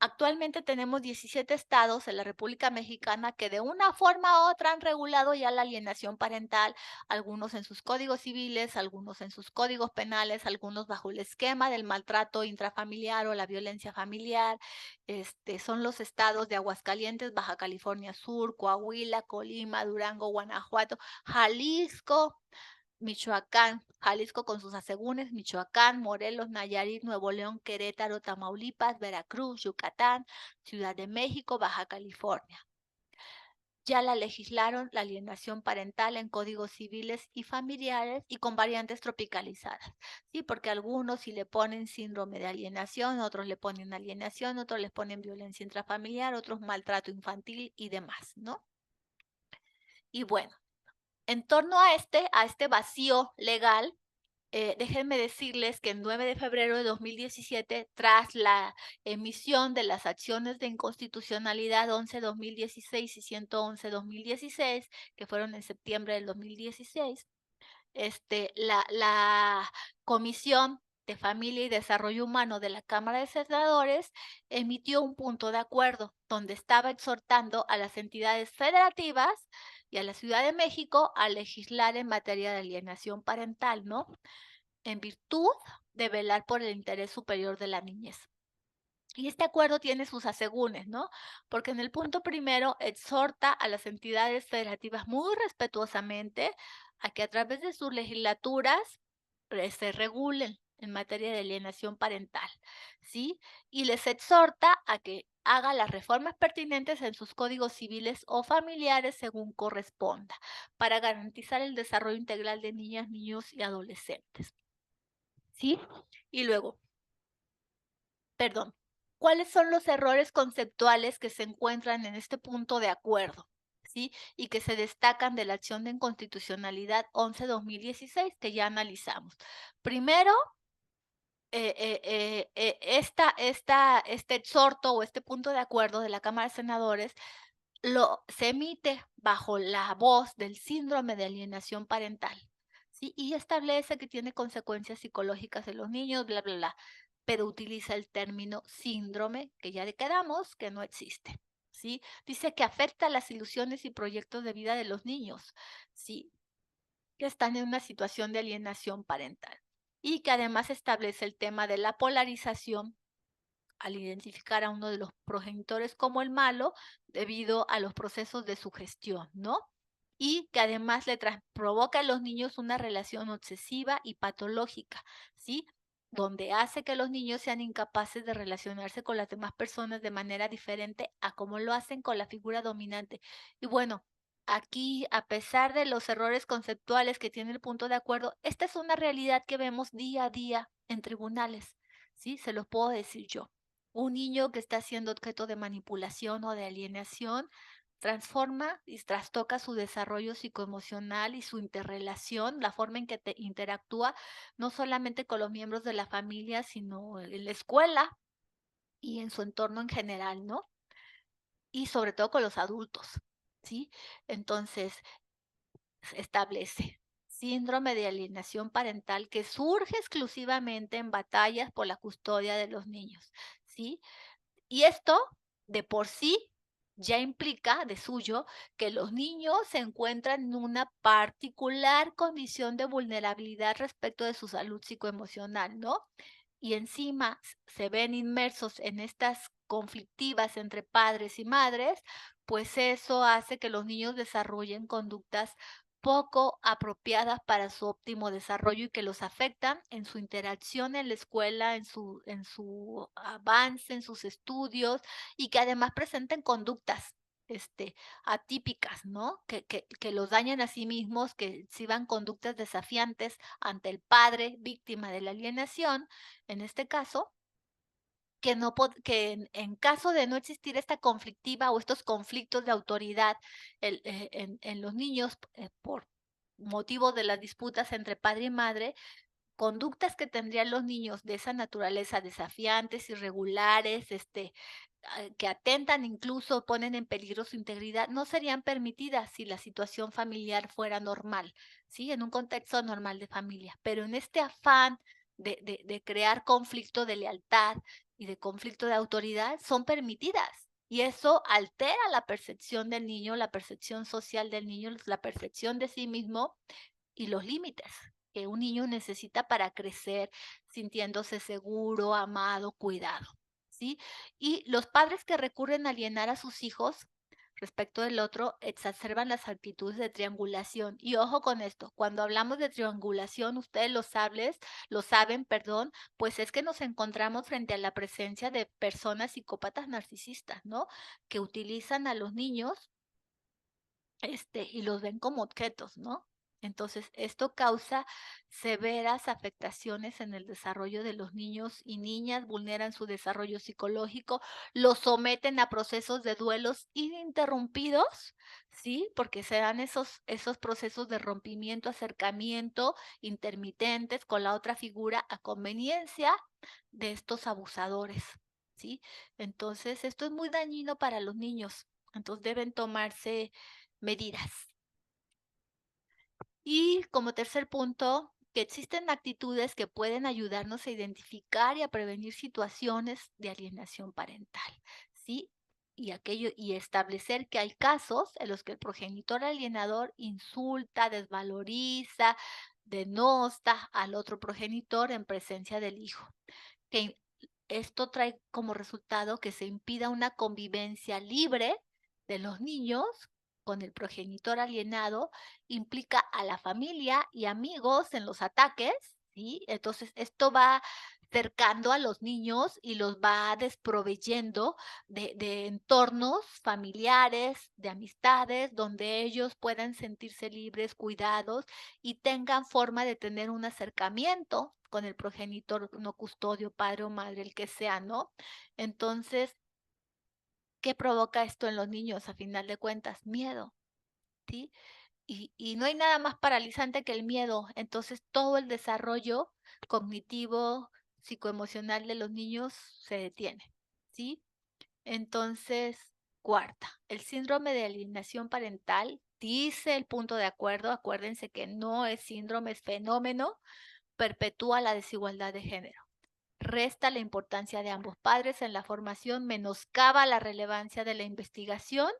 actualmente tenemos 17 estados en la República Mexicana que de una forma u otra han regulado ya la alienación parental, algunos en sus códigos civiles, algunos en sus códigos penales, algunos bajo el esquema del maltrato intrafamiliar o la violencia familiar. Son los estados de Aguascalientes, Baja California Sur, Coahuila, Colima, Durango, Guanajuato, Jalisco, Michoacán, Jalisco con sus asegúnes, Michoacán, Morelos, Nayarit, Nuevo León, Querétaro, Tamaulipas, Veracruz, Yucatán, Ciudad de México, Baja California. Ya la legislaron la alienación parental en códigos civiles y familiares y con variantes tropicalizadas, ¿sí? Porque algunos sí le ponen síndrome de alienación, otros le ponen alienación, otros les ponen violencia intrafamiliar, otros maltrato infantil y demás, ¿no? Y bueno, en torno a este vacío legal, déjenme decirles que el 9 de febrero de 2017, tras la emisión de las acciones de inconstitucionalidad 11-2016 y 111-2016, que fueron en septiembre del 2016, la Comisión de Familia y Desarrollo Humano de la Cámara de Senadores emitió un punto de acuerdo donde estaba exhortando a las entidades federativas y a la Ciudad de México a legislar en materia de alienación parental, ¿no? En virtud de velar por el interés superior de la niñez. Y este acuerdo tiene sus asegúnes, ¿no? Porque en el punto primero exhorta a las entidades federativas muy respetuosamente a que a través de sus legislaturas se regulen en materia de alienación parental, ¿sí? Y les exhorta a que haga las reformas pertinentes en sus códigos civiles o familiares según corresponda, para garantizar el desarrollo integral de niñas, niños y adolescentes, ¿sí? Y luego, perdón, ¿cuáles son los errores conceptuales que se encuentran en este punto de acuerdo? ¿Sí? Y que se destacan de la acción de inconstitucionalidad 11-2016 que ya analizamos. Primero, este exhorto o este punto de acuerdo de la Cámara de Senadores se emite bajo la voz del síndrome de alienación parental, ¿sí? Y establece que tiene consecuencias psicológicas en los niños, bla, bla, bla, pero utiliza el término síndrome, que ya le quedamos que no existe, ¿sí? Dice que afecta las ilusiones y proyectos de vida de los niños, ¿sí? Que están en una situación de alienación parental y que además establece el tema de la polarización al identificar a uno de los progenitores como el malo debido a los procesos de sugestión, ¿no? Y que además provoca a los niños una relación obsesiva y patológica, ¿sí? Donde hace que los niños sean incapaces de relacionarse con las demás personas de manera diferente a como lo hacen con la figura dominante. Y bueno, aquí, a pesar de los errores conceptuales que tiene el punto de acuerdo, esta es una realidad que vemos día a día en tribunales, ¿sí? Se los puedo decir yo. Un niño que está siendo objeto de manipulación o de alienación transforma y trastoca su desarrollo psicoemocional y su interrelación, la forma en que interactúa no solamente con los miembros de la familia, sino en la escuela y en su entorno en general, ¿no? Y sobre todo con los adultos, ¿sí? Entonces, establece síndrome de alienación parental que surge exclusivamente en batallas por la custodia de los niños, ¿sí? Y esto, de por sí, ya implica de suyo que los niños se encuentran en una particular condición de vulnerabilidad respecto de su salud psicoemocional, ¿no? Y encima se ven inmersos en estas conflictivas entre padres y madres, pues eso hace que los niños desarrollen conductas poco apropiadas para su óptimo desarrollo y que los afectan en su interacción en la escuela, en su avance, en sus estudios, y que además presenten conductas atípicas, ¿no? Que los dañan a sí mismos, que exhiban conductas desafiantes ante el padre víctima de la alienación, en este caso, que en caso de no existir esta conflictiva o estos conflictos de autoridad en los niños por motivo de las disputas entre padre y madre, conductas que tendrían los niños de esa naturaleza desafiantes, irregulares, que atentan incluso, ponen en peligro su integridad, no serían permitidas si la situación familiar fuera normal, ¿sí? En un contexto normal de familia. Pero en este afán de crear conflicto de lealtad y de conflicto de autoridad, son permitidas. Y eso altera la percepción del niño, la percepción social del niño, la percepción de sí mismo y los límites que un niño necesita para crecer sintiéndose seguro, amado, cuidado, ¿sí? Y los padres que recurren a alienar a sus hijos respecto del otro exacerban las actitudes de triangulación. Y ojo con esto, cuando hablamos de triangulación, ustedes lo saben, perdón, pues es que nos encontramos frente a la presencia de personas psicópatas narcisistas, ¿no? Que utilizan a los niños y los ven como objetos, ¿no? Entonces, esto causa severas afectaciones en el desarrollo de los niños y niñas, vulneran su desarrollo psicológico, los someten a procesos de duelos ininterrumpidos, ¿sí? Porque se dan esos procesos de rompimiento, acercamiento intermitentes con la otra figura a conveniencia de estos abusadores, ¿sí? Entonces, esto es muy dañino para los niños. Entonces, deben tomarse medidas. Y como tercer punto, que existen actitudes que pueden ayudarnos a identificar y a prevenir situaciones de alienación parental, ¿sí? Y establecer que hay casos en los que el progenitor alienador insulta, desvaloriza, denosta al otro progenitor en presencia del hijo. Que esto trae como resultado que se impida una convivencia libre de los niños con el progenitor alienado, implica a la familia y amigos en los ataques, ¿sí? Entonces, esto va cercando a los niños y los va desproveyendo de entornos familiares, de amistades, donde ellos puedan sentirse libres, cuidados y tengan forma de tener un acercamiento con el progenitor no custodio, padre o madre, el que sea, ¿no? Entonces, ¿qué provoca esto en los niños a final de cuentas? Miedo, ¿sí? Y no hay nada más paralizante que el miedo. Entonces, todo el desarrollo cognitivo, psicoemocional de los niños se detiene, ¿sí? Entonces, cuarta, el síndrome de alienación parental, dice el punto de acuerdo, acuérdense que no es síndrome, es fenómeno, perpetúa la desigualdad de género. Resta la importancia de ambos padres en la formación, menoscaba la relevancia de la investigación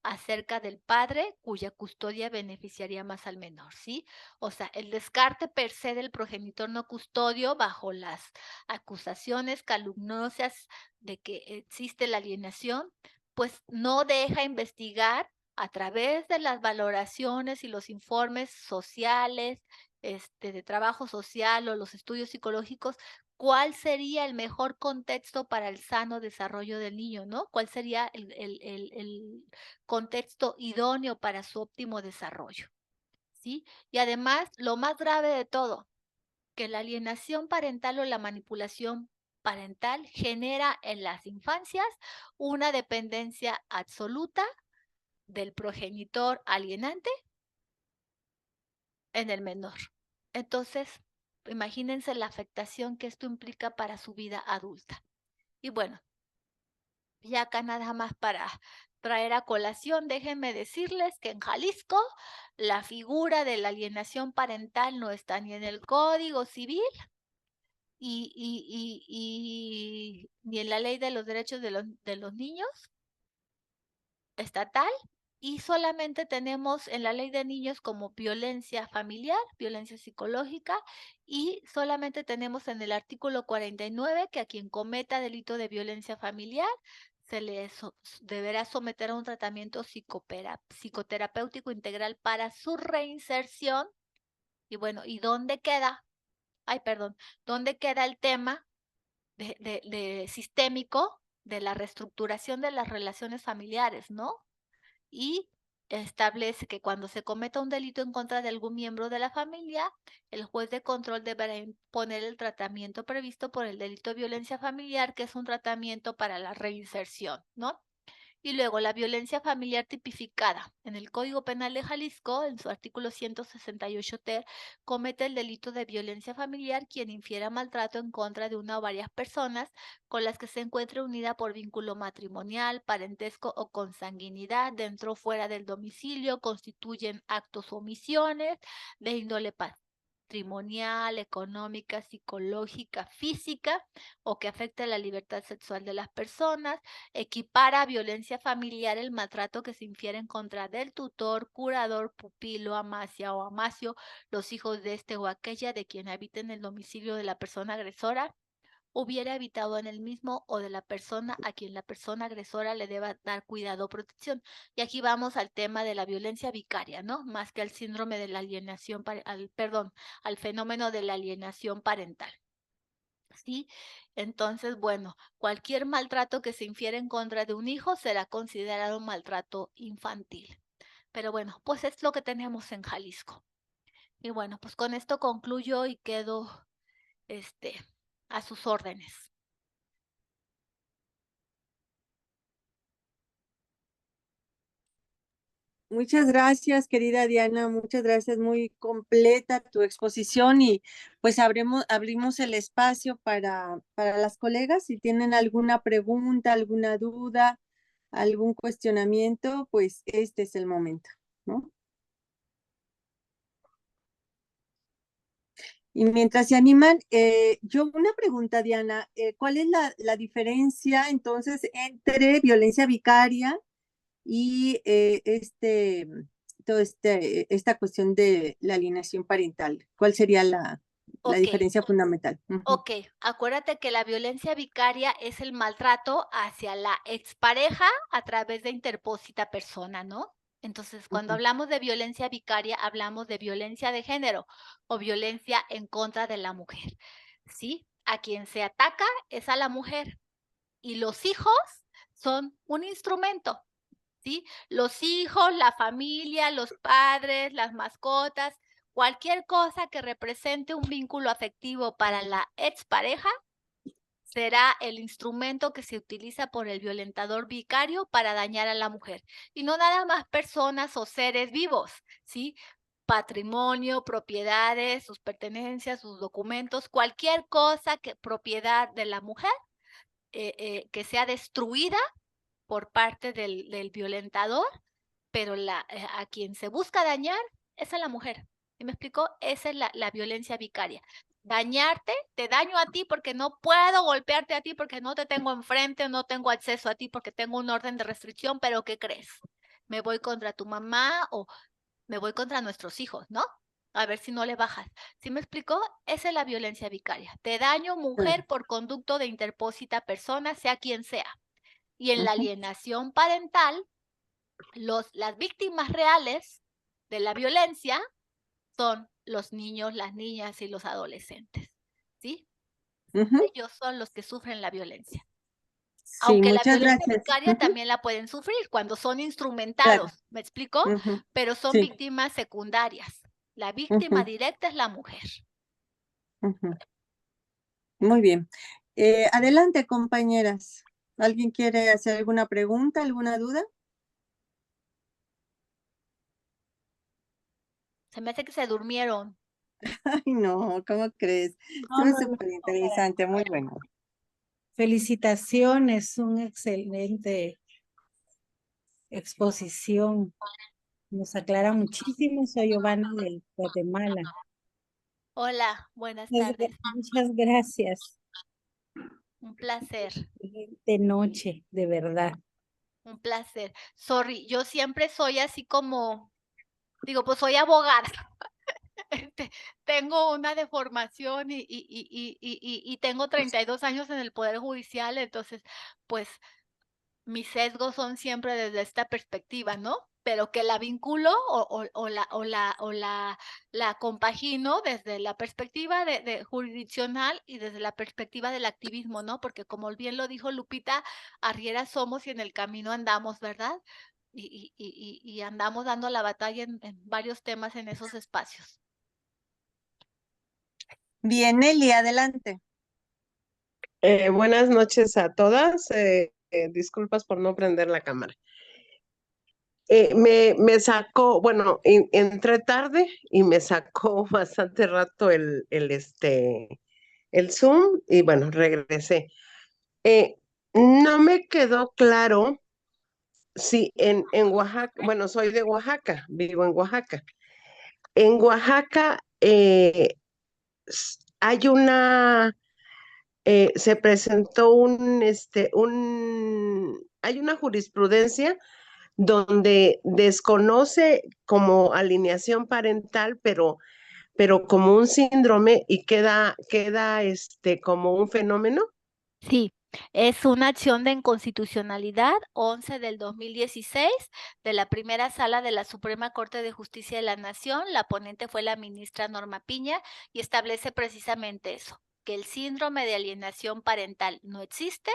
acerca del padre cuya custodia beneficiaría más al menor, ¿sí? O sea, el descarte per se del progenitor no custodio bajo las acusaciones calumniosas de que existe la alienación, pues no deja investigar a través de las valoraciones y los informes sociales, de trabajo social o los estudios psicológicos, cuál sería el mejor contexto para el sano desarrollo del niño, ¿no? ¿Cuál sería el contexto idóneo para su óptimo desarrollo? ¿Sí? Y además, lo más grave de todo, que la alienación parental o la manipulación parental genera en las infancias una dependencia absoluta del progenitor alienante en el menor. Entonces, imagínense la afectación que esto implica para su vida adulta. Y bueno, ya acá nada más para traer a colación, déjenme decirles que en Jalisco la figura de la alienación parental no está ni en el Código Civil ni en la Ley de los Derechos de los Niños estatal, y solamente tenemos en la Ley de Niños como violencia familiar, violencia psicológica, y solamente tenemos en el artículo 49 que a quien cometa delito de violencia familiar se le deberá someter a un tratamiento psicoterapéutico integral para su reinserción. Y bueno, ¿y dónde queda? ¿Dónde queda el tema de sistémico de la reestructuración de las relaciones familiares, ¿no? Y establece que cuando se cometa un delito en contra de algún miembro de la familia, el juez de control deberá imponer el tratamiento previsto por el delito de violencia familiar, que es un tratamiento para la reinserción, ¿no? Y luego la violencia familiar tipificada en el Código Penal de Jalisco, en su artículo 168 comete el delito de violencia familiar quien infiera maltrato en contra de una o varias personas con las que se encuentre unida por vínculo matrimonial, parentesco o consanguinidad dentro o fuera del domicilio, constituyen actos o omisiones de índole patrimonial, económica, psicológica, física, o que afecte la libertad sexual de las personas, equipara a violencia familiar el maltrato que se infiere en contra del tutor, curador, pupilo, amasia o amasio, los hijos de este o aquella de quien habita en el domicilio de la persona agresora, hubiera habitado en el mismo o de la persona a quien la persona agresora le deba dar cuidado o protección. Y aquí vamos al tema de la violencia vicaria, ¿no? Más que al síndrome de la alienación, al fenómeno de la alienación parental. ¿Sí? Entonces, bueno, cualquier maltrato que se infiere en contra de un hijo será considerado maltrato infantil. Pero bueno, pues es lo que tenemos en Jalisco. Y bueno, pues con esto concluyo y quedo a sus órdenes. Muchas gracias, querida Diana, muchas gracias, muy completa tu exposición y pues abrimos el espacio para las colegas. Si tienen alguna pregunta, alguna duda, algún cuestionamiento, pues este es el momento, ¿no? Y mientras se animan, yo una pregunta, Diana, ¿cuál es la diferencia entonces entre violencia vicaria y esta cuestión de la alienación parental? ¿Cuál sería la diferencia fundamental? Ok, acuérdate que la violencia vicaria es el maltrato hacia la expareja a través de interpósita persona, ¿no? Entonces, cuando hablamos de violencia vicaria, hablamos de violencia de género o violencia en contra de la mujer, ¿sí? A quien se ataca es a la mujer y los hijos son un instrumento, ¿sí? Los hijos, la familia, los padres, las mascotas, cualquier cosa que represente un vínculo afectivo para la expareja será el instrumento que se utiliza por el violentador vicario para dañar a la mujer. Y no nada más personas o seres vivos, ¿sí? Patrimonio, propiedades, sus pertenencias, sus documentos, cualquier cosa propiedad de la mujer que sea destruida por parte del violentador, pero a quien se busca dañar es a la mujer. ¿Sí me explico? Esa es la violencia vicaria. Dañarte, te daño a ti porque no puedo golpearte a ti porque no te tengo enfrente, no tengo acceso a ti porque tengo un orden de restricción, pero ¿qué crees? Me voy contra tu mamá o me voy contra nuestros hijos, ¿no? A ver si no le bajas. ¿Sí me explicó? Esa es la violencia vicaria. Te daño, mujer, por conducto de interpósita persona, sea quien sea. Y en la alienación parental, las víctimas reales de la violencia son los niños, las niñas y los adolescentes, ¿sí? Ellos son los que sufren la violencia. Sí, aunque la muchas violencia gracias. vicaria también la pueden sufrir cuando son instrumentados, Claro. ¿me explico? Pero son Sí. víctimas secundarias. La víctima directa es la mujer. Ujú. Muy bien. Adelante, compañeras. ¿Alguien quiere hacer alguna pregunta, alguna duda? Se me hace que se durmieron. Ay, no, ¿cómo crees? No, Estuvo no, no, súper interesante, muy bueno. felicitaciones, una excelente exposición. Nos aclara muchísimo. Soy Giovanna de Guatemala. Hola, buenas tardes. Muchas gracias. Un placer, De noche, de verdad. un placer. Sorry, yo siempre soy así como, digo, pues soy abogada. Tengo una deformación y tengo 32 años en el Poder Judicial, entonces, pues, mis sesgos son siempre desde esta perspectiva, ¿no? Pero que la vinculo la compagino desde la perspectiva de jurisdiccional y desde la perspectiva del activismo, ¿no? Porque como bien lo dijo Lupita, arrieras somos y en el camino andamos, ¿verdad? Y andamos dando la batalla en varios temas en esos espacios. Bien, Nelly, adelante. Buenas noches a todas. Disculpas por no prender la cámara. Me sacó, bueno, entré tarde y me sacó bastante rato el Zoom y bueno, regresé. No me quedó claro si en Oaxaca, bueno, soy de Oaxaca, vivo en Oaxaca. En Oaxaca hay se presentó hay una jurisprudencia donde desconoce como alineación parental, pero como un síndrome y queda como un fenómeno. Sí, es una acción de inconstitucionalidad 11 del 2016 de la primera sala de la Suprema Corte de Justicia de la Nación. La ponente fue la ministra Norma Piña y establece precisamente eso, que el síndrome de alienación parental no existe,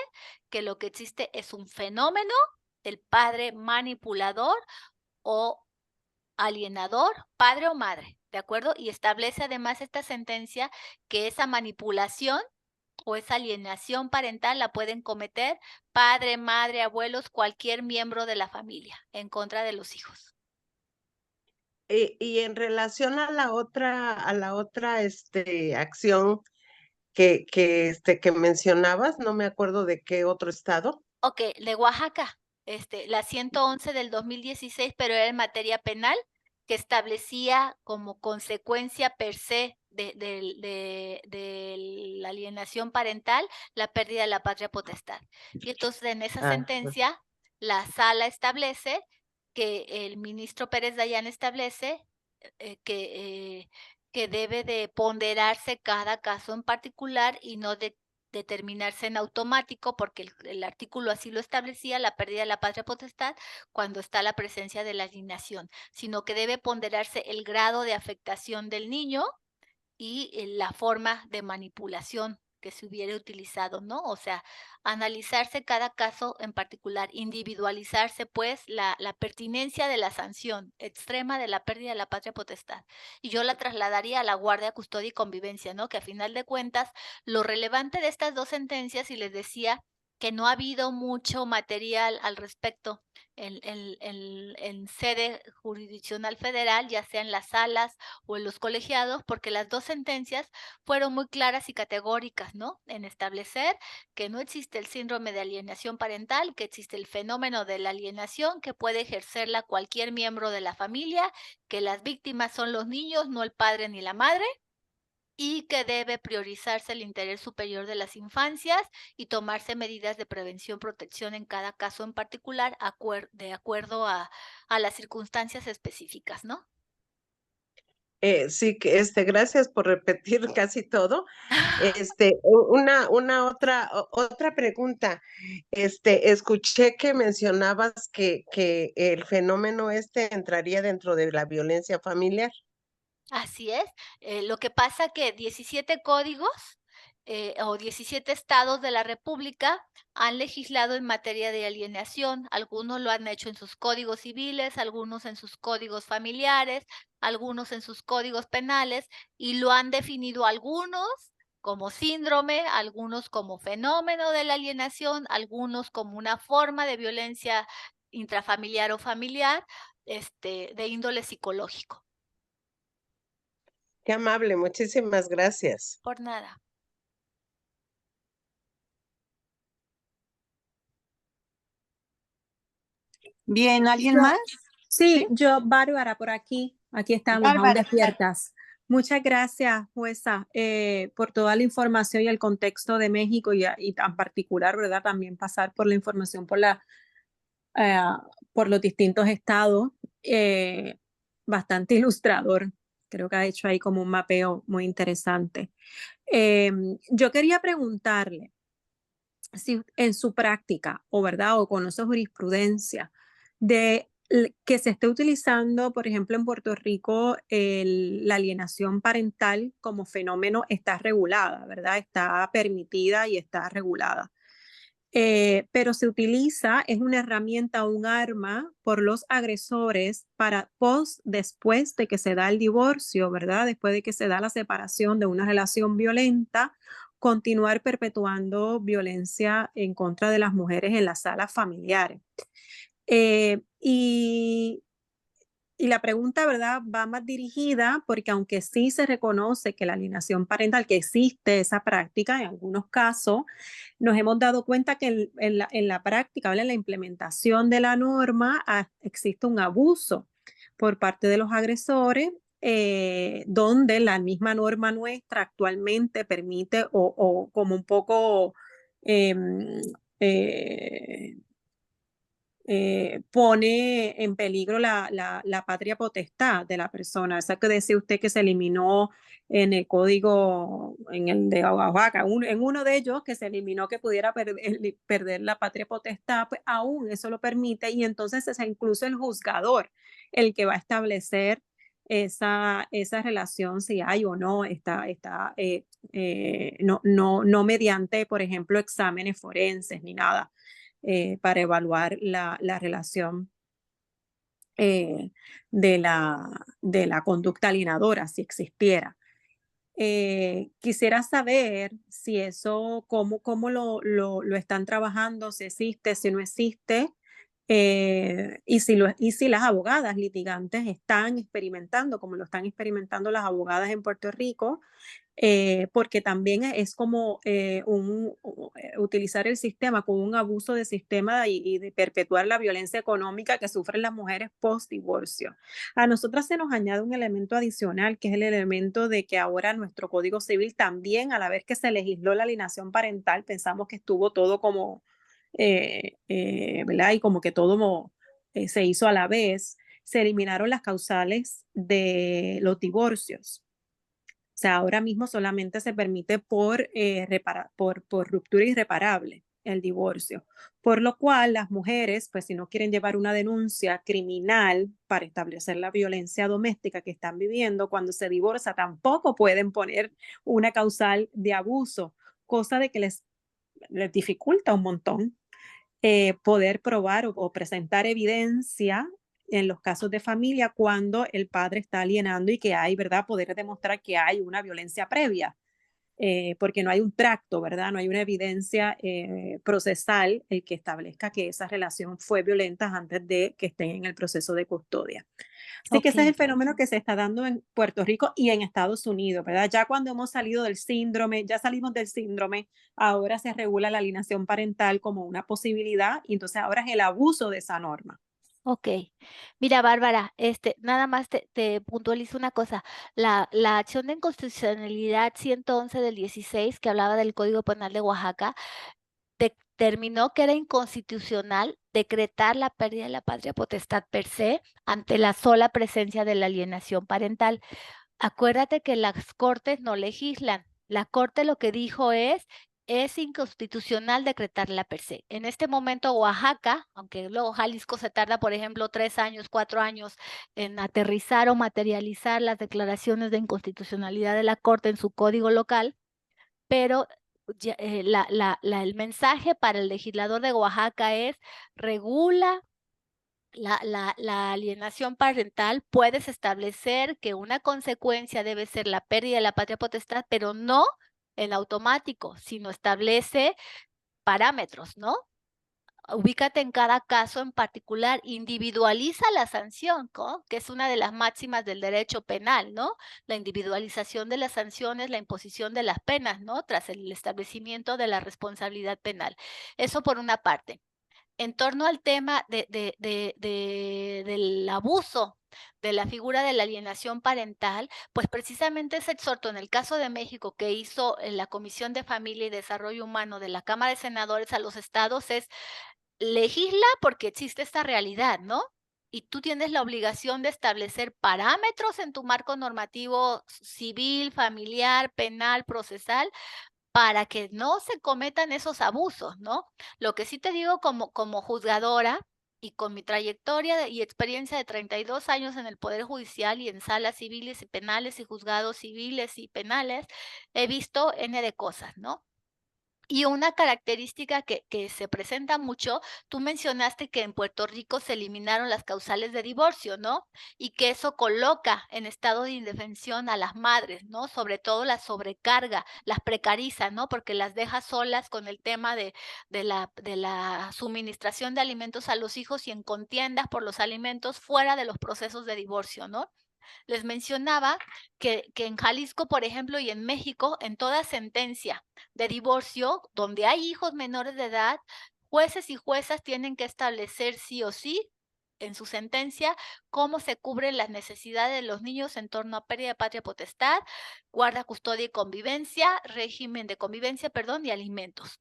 que lo que existe es un fenómeno del padre manipulador o alienador, padre o madre, ¿de acuerdo? Y establece además esta sentencia que esa manipulación o esa alienación parental la pueden cometer padre, madre, abuelos, cualquier miembro de la familia en contra de los hijos. Y en relación a la otra acción que mencionabas, no me acuerdo de qué otro estado. Ok, de Oaxaca, la 111 del 2016, pero era en materia penal, que establecía como consecuencia per se de la alienación parental la pérdida de la patria potestad. Y entonces en esa sentencia la sala establece que el ministro Pérez Dayán establece que debe de ponderarse cada caso en particular y no determinarse en automático, porque el artículo así lo establecía, la pérdida de la patria potestad, cuando está la presencia de la alienación, sino que debe ponderarse el grado de afectación del niño y la forma de manipulación que se hubiera utilizado, ¿no? O sea, analizarse cada caso en particular, individualizarse, pues, la pertinencia de la sanción extrema de la pérdida de la patria potestad. Y yo la trasladaría a la guardia, custodia y convivencia, ¿no? Que a final de cuentas, lo relevante de estas dos sentencias, y les decía que no ha habido mucho material al respecto en sede jurisdiccional federal, ya sea en las salas o en los colegiados, porque las dos sentencias fueron muy claras y categóricas, ¿no? En establecer que no existe el síndrome de alienación parental, que existe el fenómeno de la alienación que puede ejercerla cualquier miembro de la familia, que las víctimas son los niños, no el padre ni la madre, y que debe priorizarse el interés superior de las infancias y tomarse medidas de prevención, protección en cada caso en particular, de acuerdo a las circunstancias específicas, ¿no? Sí, gracias por repetir casi todo. Otra pregunta. Escuché que mencionabas que el fenómeno entraría dentro de la violencia familiar. Así es. Lo que pasa que 17 códigos o 17 estados de la República han legislado en materia de alienación. Algunos lo han hecho en sus códigos civiles, algunos en sus códigos familiares, algunos en sus códigos penales, y lo han definido algunos como síndrome, algunos como fenómeno de la alienación, algunos como una forma de violencia intrafamiliar o familiar, de índole psicológico. Qué amable, muchísimas gracias. Por nada. Bien, ¿alguien Yo- más? Sí, yo, Bárbara, por aquí. Aquí estamos, aún Bárbara. despiertas. Muchas gracias, jueza, por toda la información y el contexto de México y tan particular, ¿verdad? También pasar por la información por los distintos estados. Bastante ilustrador. Creo que ha hecho ahí como un mapeo muy interesante. Yo quería preguntarle si en su práctica o verdad o conoce jurisprudencia que se esté utilizando, por ejemplo, en Puerto Rico, la alienación parental como fenómeno está regulada, ¿verdad? Está permitida y está regulada. Pero se utiliza, es una herramienta, un arma por los agresores para después de que se da el divorcio, ¿verdad? Después de que se da la separación de una relación violenta, continuar perpetuando violencia en contra de las mujeres en las salas familiares. Y la pregunta, ¿verdad?, va más dirigida porque aunque sí se reconoce que la alienación parental, que existe esa práctica en algunos casos, nos hemos dado cuenta que en la práctica, ¿vale?, en la implementación de la norma, existe un abuso por parte de los agresores, donde la misma norma nuestra actualmente permite o como un poco pone en peligro la patria potestad de la persona. Esa que decía usted que se eliminó en el código, en el de Oaxaca, en uno de ellos que se eliminó que pudiera perder la patria potestad, pues aún eso lo permite y entonces es incluso el juzgador el que va a establecer esa relación, si hay o no, no mediante, por ejemplo, exámenes forenses ni nada. Para evaluar la relación de la conducta alienadora, si existiera. Quisiera saber si eso, cómo lo están trabajando, si existe, si no existe, y si las abogadas litigantes están experimentando, como lo están experimentando las abogadas en Puerto Rico, porque también es como utilizar el sistema como un abuso de sistema y de perpetuar la violencia económica que sufren las mujeres post-divorcio. A nosotras se nos añade un elemento adicional, que es el elemento de que ahora nuestro Código Civil también, a la vez que se legisló la alienación parental, pensamos que estuvo todo como, ¿verdad? Y como que todo se hizo a la vez, se eliminaron las causales de los divorcios. O sea, ahora mismo solamente se permite por ruptura irreparable el divorcio, por lo cual las mujeres, pues si no quieren llevar una denuncia criminal para establecer la violencia doméstica que están viviendo, cuando se divorcia tampoco pueden poner una causal de abuso, cosa de que les dificulta un montón poder probar o presentar evidencia en los casos de familia cuando el padre está alienando y que hay, ¿verdad?, poder demostrar que hay una violencia previa, porque no hay un tracto, ¿verdad?, no hay una evidencia procesal el que establezca que esa relación fue violenta antes de que estén en el proceso de custodia. Así que ese es el fenómeno que se está dando en Puerto Rico y en Estados Unidos, ¿verdad? Ya cuando hemos salido del síndrome, ya salimos del síndrome, ahora se regula la alienación parental como una posibilidad y entonces ahora es el abuso de esa norma. Ok. Mira, Bárbara, nada más te puntualizo una cosa. La acción de inconstitucionalidad 111 del 16, que hablaba del Código Penal de Oaxaca, determinó que era inconstitucional decretar la pérdida de la patria potestad per se ante la sola presencia de la alienación parental. Acuérdate que las cortes no legislan. La corte lo que dijo es inconstitucional decretarla per se. En este momento Oaxaca, aunque luego Jalisco se tarda, por ejemplo, 3 años, 4 años en aterrizar o materializar las declaraciones de inconstitucionalidad de la corte en su código local, pero el mensaje para el legislador de Oaxaca es: regula la alienación parental. Puedes establecer que una consecuencia debe ser la pérdida de la patria potestad, pero no en automático, sino establece parámetros, ¿no? Ubícate en cada caso en particular, individualiza la sanción, ¿no? Que es una de las máximas del derecho penal, ¿no? La individualización de las sanciones, la imposición de las penas, ¿no? Tras el establecimiento de la responsabilidad penal. Eso por una parte. En torno al tema del abuso de la figura de la alienación parental, pues precisamente se exhortó en el caso de México que hizo la Comisión de Familia y Desarrollo Humano de la Cámara de Senadores a los estados es: legisla porque existe esta realidad, ¿no? Y tú tienes la obligación de establecer parámetros en tu marco normativo civil, familiar, penal, procesal, para que no se cometan esos abusos, ¿no? Lo que sí te digo como juzgadora y con mi trayectoria y experiencia de 32 años en el Poder Judicial y en salas civiles y penales y juzgados civiles y penales, he visto N de cosas, ¿no? Y una característica que se presenta mucho, tú mencionaste que en Puerto Rico se eliminaron las causales de divorcio, ¿no? Y que eso coloca en estado de indefensión a las madres, ¿no? Sobre todo las sobrecarga, las precariza, ¿no? Porque las deja solas con el tema de la suministración de alimentos a los hijos y en contiendas por los alimentos fuera de los procesos de divorcio, ¿no? Les mencionaba que en Jalisco, por ejemplo, y en México, en toda sentencia de divorcio, donde hay hijos menores de edad, jueces y juezas tienen que establecer sí o sí en su sentencia cómo se cubren las necesidades de los niños en torno a pérdida de patria potestad, guarda, custodia y convivencia, régimen de convivencia, perdón, y alimentos.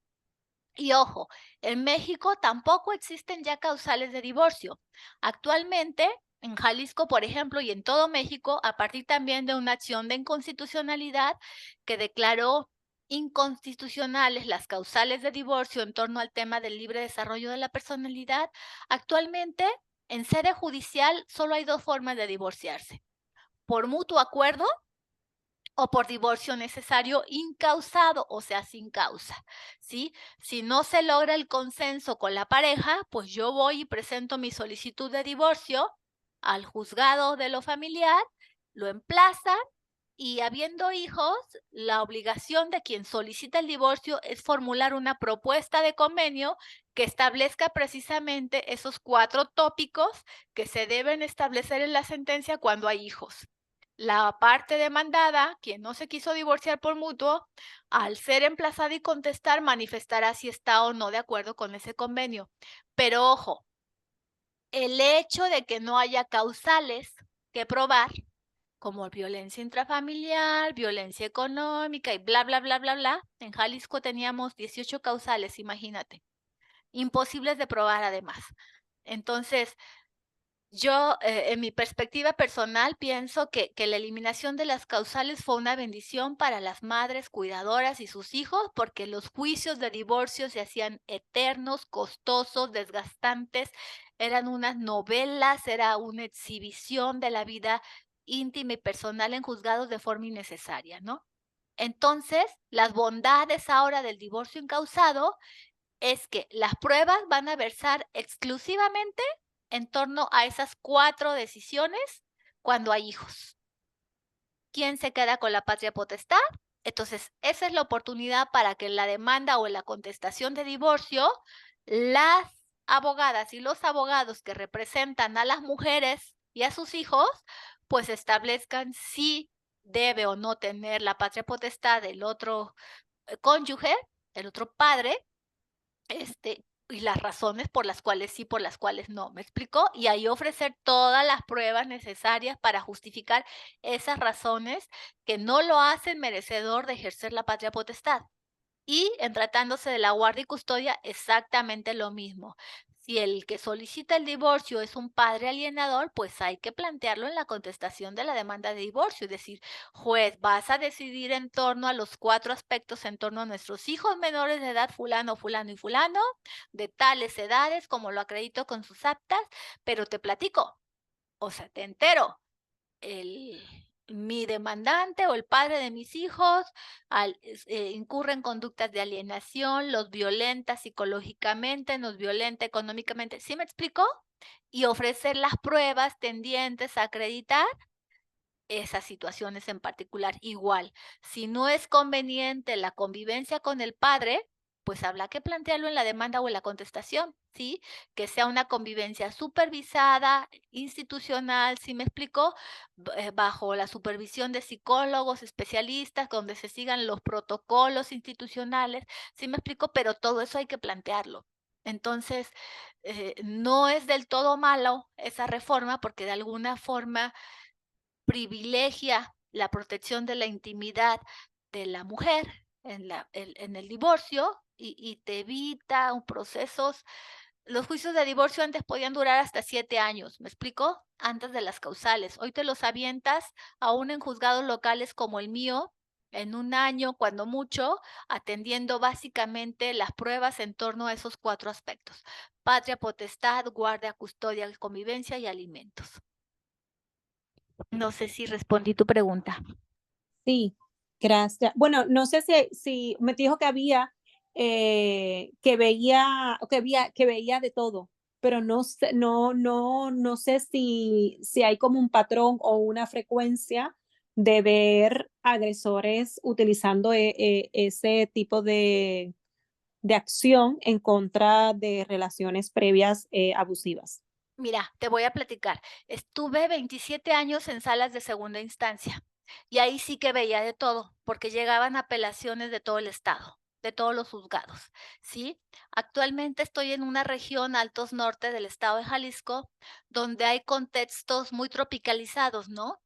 Y ojo, en México tampoco existen ya causales de divorcio. Actualmente, en Jalisco, por ejemplo, y en todo México, a partir también de una acción de inconstitucionalidad que declaró inconstitucionales las causales de divorcio en torno al tema del libre desarrollo de la personalidad, actualmente en sede judicial solo hay dos formas de divorciarse: por mutuo acuerdo o por divorcio necesario incausado, o sea, sin causa, ¿sí? Si no se logra el consenso con la pareja, pues yo voy y presento mi solicitud de divorcio al juzgado de lo familiar, lo emplazan y, habiendo hijos, la obligación de quien solicita el divorcio es formular una propuesta de convenio que establezca precisamente esos 4 tópicos que se deben establecer en la sentencia cuando hay hijos. La parte demandada, quien no se quiso divorciar por mutuo, al ser emplazada y contestar, manifestará si está o no de acuerdo con ese convenio. Pero ojo, el hecho de que no haya causales que probar, como violencia intrafamiliar, violencia económica y bla, bla, bla, bla, bla, en Jalisco teníamos 18 causales, imagínate, imposibles de probar además. Entonces, yo, en mi perspectiva personal, pienso que la eliminación de las causales fue una bendición para las madres cuidadoras y sus hijos, porque los juicios de divorcio se hacían eternos, costosos, desgastantes, eran unas novelas, era una exhibición de la vida íntima y personal en juzgados de forma innecesaria, ¿no? Entonces, las bondades ahora del divorcio incausado es que las pruebas van a versar exclusivamente en torno a esas 4 decisiones cuando hay hijos. ¿Quién se queda con la patria potestad? Entonces, esa es la oportunidad para que en la demanda o en la contestación de divorcio, las abogadas y los abogados que representan a las mujeres y a sus hijos, pues establezcan si debe o no tener la patria potestad el otro cónyuge, el otro padre, y las razones por las cuales sí, por las cuales no, ¿me explicó? Y ahí ofrecer todas las pruebas necesarias para justificar esas razones que no lo hacen merecedor de ejercer la patria potestad. Y en tratándose de la guardia y custodia, exactamente lo mismo. Si el que solicita el divorcio es un padre alienador, pues hay que plantearlo en la contestación de la demanda de divorcio, es decir, juez, vas a decidir en torno a los 4 aspectos, en torno a nuestros hijos menores de edad, fulano, fulano y fulano, de tales edades, como lo acredito con sus actas, pero te platico, o sea, te entero, mi demandante o el padre de mis hijos incurre en conductas de alienación, los violenta psicológicamente, nos violenta económicamente. ¿Sí me explicó? Y ofrecer las pruebas tendientes a acreditar esas situaciones en particular. Igual, si no es conveniente la convivencia con el padre, pues habrá que plantearlo en la demanda o en la contestación, ¿sí? Que sea una convivencia supervisada, institucional, ¿sí me explico? Bajo la supervisión de psicólogos, especialistas, donde se sigan los protocolos institucionales, ¿sí me explico? Pero todo eso hay que plantearlo. Entonces, no es del todo malo esa reforma porque de alguna forma privilegia la protección de la intimidad de la mujer en el divorcio y te evita procesos. Los juicios de divorcio antes podían durar hasta 7 años, ¿me explico? Antes de las causales. Hoy te los avientas aún en juzgados locales como el mío, en 1 año, cuando mucho, atendiendo básicamente las pruebas en torno a esos 4 aspectos: patria, potestad, guardia, custodia, convivencia y alimentos. No sé si respondí tu pregunta. Sí, gracias. Bueno, no sé si me dijo que había, que veía de todo, pero no sé, no sé si hay como un patrón o una frecuencia de ver agresores utilizando ese tipo de acción en contra de relaciones previas abusivas. Mira, te voy a platicar. Estuve 27 años en salas de segunda instancia y ahí sí que veía de todo, porque llegaban apelaciones de todo el estado, de todos los juzgados, ¿sí? Actualmente estoy en una región altos norte del estado de Jalisco, donde hay contextos muy tropicalizados, ¿no?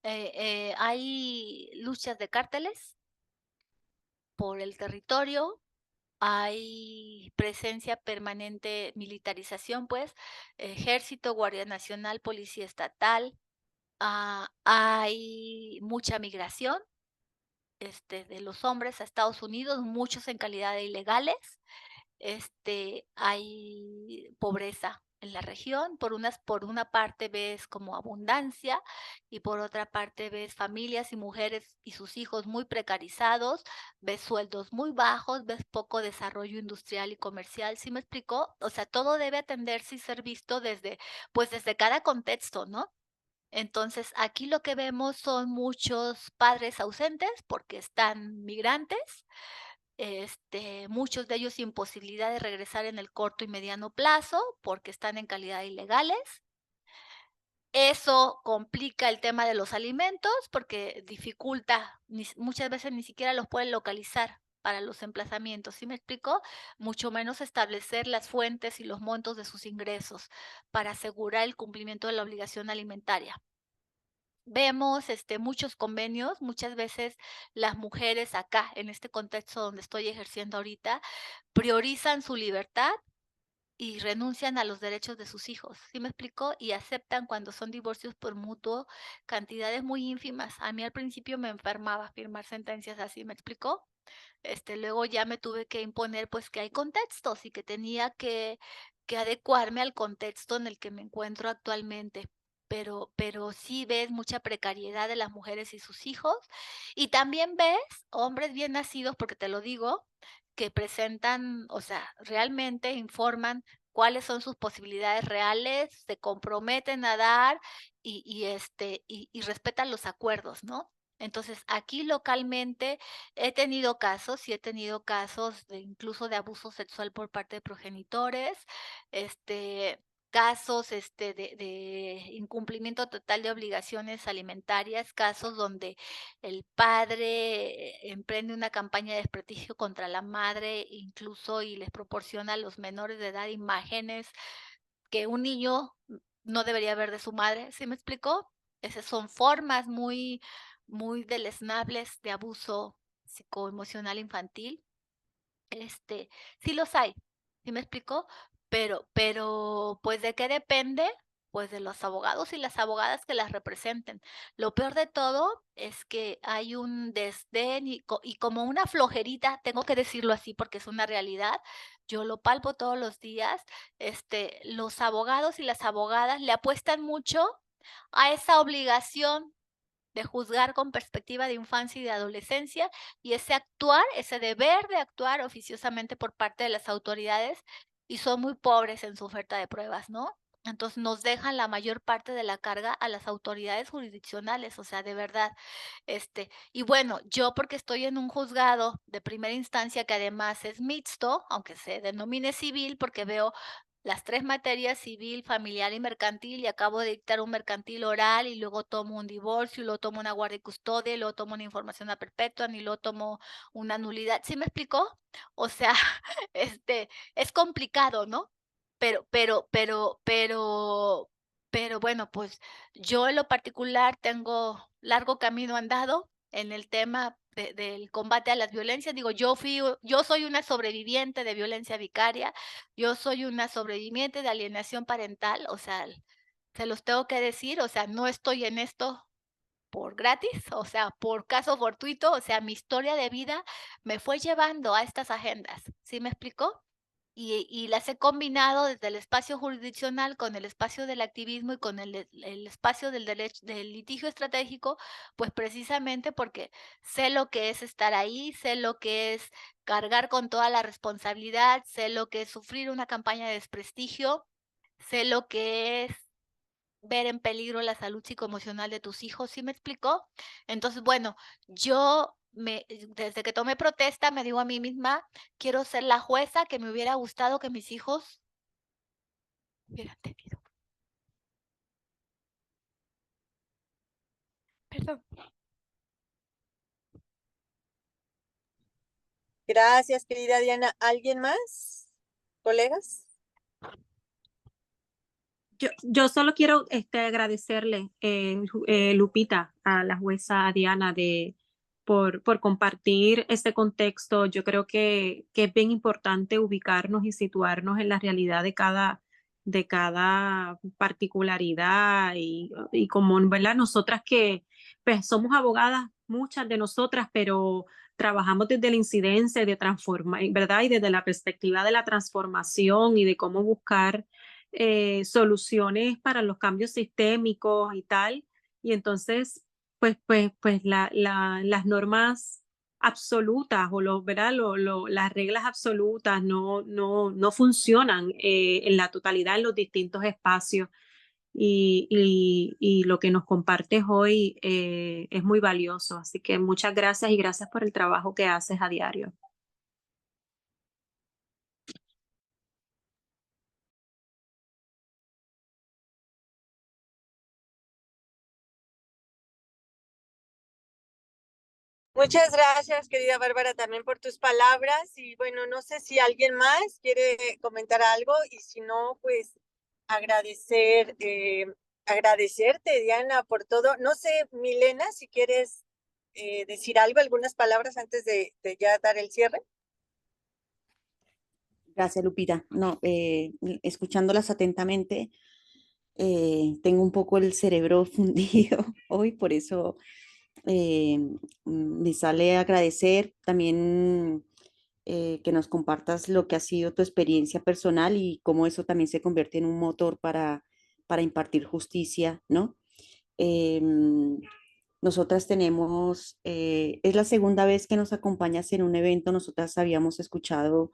Hay luchas de cárteles por el territorio, hay presencia permanente, militarización, pues, ejército, Guardia Nacional, Policía Estatal, hay mucha migración de los hombres a Estados Unidos, muchos en calidad de ilegales, hay pobreza en la región. Por una parte ves como abundancia y por otra parte ves familias y mujeres y sus hijos muy precarizados, ves sueldos muy bajos, ves poco desarrollo industrial y comercial. ¿Sí me explicó? O sea, todo debe atenderse y ser visto desde cada contexto, ¿no? Entonces, aquí lo que vemos son muchos padres ausentes porque están migrantes, muchos de ellos sin posibilidad de regresar en el corto y mediano plazo porque están en calidad de ilegales. Eso complica el tema de los alimentos porque dificulta, muchas veces ni siquiera los pueden localizar para los emplazamientos, ¿sí me explico? Mucho menos establecer las fuentes y los montos de sus ingresos para asegurar el cumplimiento de la obligación alimentaria. Vemos muchos convenios, muchas veces las mujeres acá, en este contexto donde estoy ejerciendo ahorita, priorizan su libertad y renuncian a los derechos de sus hijos, ¿sí me explico? Y aceptan cuando son divorcios por mutuo cantidades muy ínfimas. A mí al principio me enfermaba firmar sentencias así, ¿me explicó? Luego ya me tuve que imponer pues que hay contextos y que tenía que adecuarme al contexto en el que me encuentro actualmente. Pero sí ves mucha precariedad de las mujeres y sus hijos y también ves hombres bien nacidos, porque te lo digo, que presentan, o sea, realmente informan cuáles son sus posibilidades reales, se comprometen a dar y respetan los acuerdos, ¿no? Entonces, aquí localmente he tenido casos, sí he tenido casos incluso de abuso sexual por parte de progenitores, casos de incumplimiento total de obligaciones alimentarias, casos donde el padre emprende una campaña de desprestigio contra la madre incluso y les proporciona a los menores de edad imágenes que un niño no debería ver de su madre, ¿sí me explicó? Esas son formas muy, muy deleznables de abuso psicoemocional infantil. Sí los hay, ¿sí me explicó? Pero, pues, ¿de qué depende? Pues de los abogados y las abogadas que las representen. Lo peor de todo es que hay un desdén y como una flojerita, tengo que decirlo así porque es una realidad, yo lo palpo todos los días, los abogados y las abogadas le apuestan mucho a esa obligación de juzgar con perspectiva de infancia y de adolescencia, y ese actuar, ese deber de actuar oficiosamente por parte de las autoridades, y son muy pobres en su oferta de pruebas, ¿no? Entonces nos dejan la mayor parte de la carga a las autoridades jurisdiccionales, o sea, de verdad. Y bueno, yo porque estoy en un juzgado de primera instancia que además es mixto, aunque se denomine civil, porque veo las 3 materias, civil, familiar y mercantil, y acabo de dictar un mercantil oral, y luego tomo un divorcio, y luego tomo una guardia y custodia, y luego tomo una información a perpetua, y luego tomo una nulidad. ¿Sí me explicó? O sea, es complicado, ¿no? Pero bueno, pues yo en lo particular tengo largo camino andado en el tema del combate a las violencias. Digo, yo soy una sobreviviente de violencia vicaria, yo soy una sobreviviente de alienación parental, o sea, se los tengo que decir, o sea, no estoy en esto por gratis, o sea, por caso fortuito, o sea, mi historia de vida me fue llevando a estas agendas, ¿sí me explicó? Y las he combinado desde el espacio jurisdiccional con el espacio del activismo y con el espacio del derecho, del litigio estratégico, pues precisamente porque sé lo que es estar ahí, sé lo que es cargar con toda la responsabilidad, sé lo que es sufrir una campaña de desprestigio, sé lo que es ver en peligro la salud psicoemocional de tus hijos, ¿sí me explicó? Entonces, bueno, desde que tomé protesta, me digo a mí misma, quiero ser la jueza que me hubiera gustado que mis hijos hubieran tenido. Perdón. Gracias, querida Diana. ¿Alguien más? ¿Colegas? Yo solo quiero agradecerle, Lupita, a la jueza Diana por compartir este contexto. Yo creo que es bien importante ubicarnos y situarnos en la realidad de cada particularidad y como, ¿verdad? Nosotras que pues, somos abogadas, muchas de nosotras, pero trabajamos desde la incidencia de transformar, ¿verdad? Y desde la perspectiva de la transformación y de cómo buscar soluciones para los cambios sistémicos y tal. Y entonces, pues las normas absolutas o ¿verdad? Las reglas absolutas no funcionan en la totalidad en los distintos espacios. Y lo que nos compartes hoy es muy valioso. Así que muchas gracias y gracias por el trabajo que haces a diario. Muchas gracias, querida Bárbara, también por tus palabras. Y bueno, no sé si alguien más quiere comentar algo y si no, pues agradecerte, Diana, por todo. No sé, Milena, si quieres decir algo, algunas palabras antes de ya dar el cierre. Gracias, Lupita. No, escuchándolas atentamente, tengo un poco el cerebro fundido hoy, por eso me sale agradecer también que nos compartas lo que ha sido tu experiencia personal y cómo eso también se convierte en un motor para impartir justicia, ¿no? Em, Nosotras tenemos, es la segunda vez que nos acompañas en un evento. Nosotras habíamos escuchado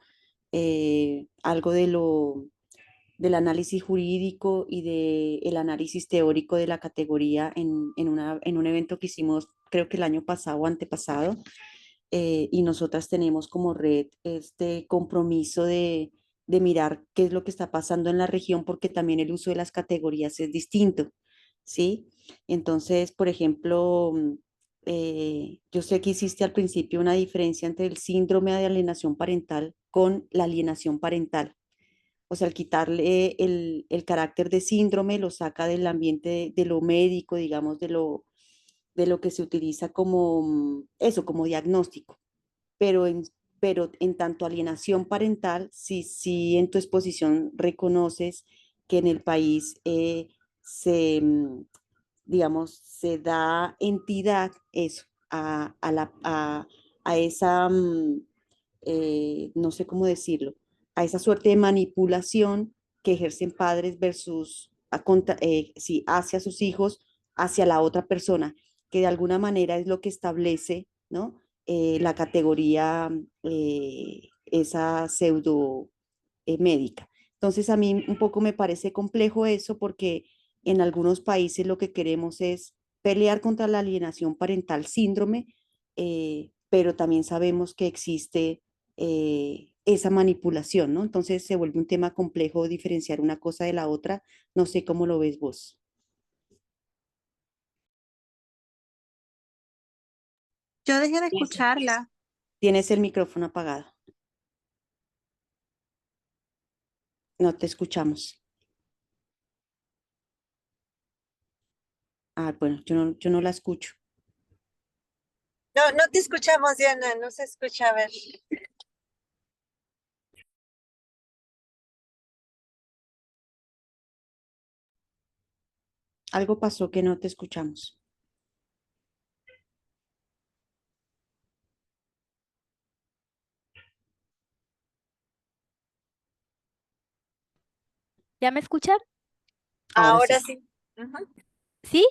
algo del análisis jurídico y del análisis teórico de la categoría en un evento que hicimos, creo que el año pasado o antepasado. Y nosotras tenemos como red este compromiso de mirar qué es lo que está pasando en la región, porque también el uso de las categorías es distinto, ¿sí? Entonces, por ejemplo, yo sé que hiciste al principio una diferencia entre el síndrome de alienación parental con la alienación parental. O sea, al quitarle el carácter de síndrome, lo saca del ambiente de lo médico, digamos, de lo que se utiliza como eso, como diagnóstico. Pero en tanto alienación parental, sí en tu exposición reconoces que en el país digamos, se da entidad eso, a esa, no sé cómo decirlo, a esa suerte de manipulación que ejercen padres versus, sí, hacia sus hijos, hacia la otra persona. que de alguna manera es lo que establece, ¿no? La categoría, esa pseudo médica. Entonces a mí un poco me parece complejo eso porque en algunos países lo que queremos es pelear contra la alienación parental síndrome, pero también sabemos que existe esa manipulación, ¿no? Entonces se vuelve un tema complejo diferenciar una cosa de la otra. No sé cómo lo ves vos. Yo dejé de escucharla. Tienes el micrófono apagado. No te escuchamos. Ah, bueno, yo no la escucho. No, no te escuchamos, Diana, no se escucha, a ver. Algo pasó que no te escuchamos. ¿Ya me escuchan? Ahora sí. sí. Ujú. ¿Sí?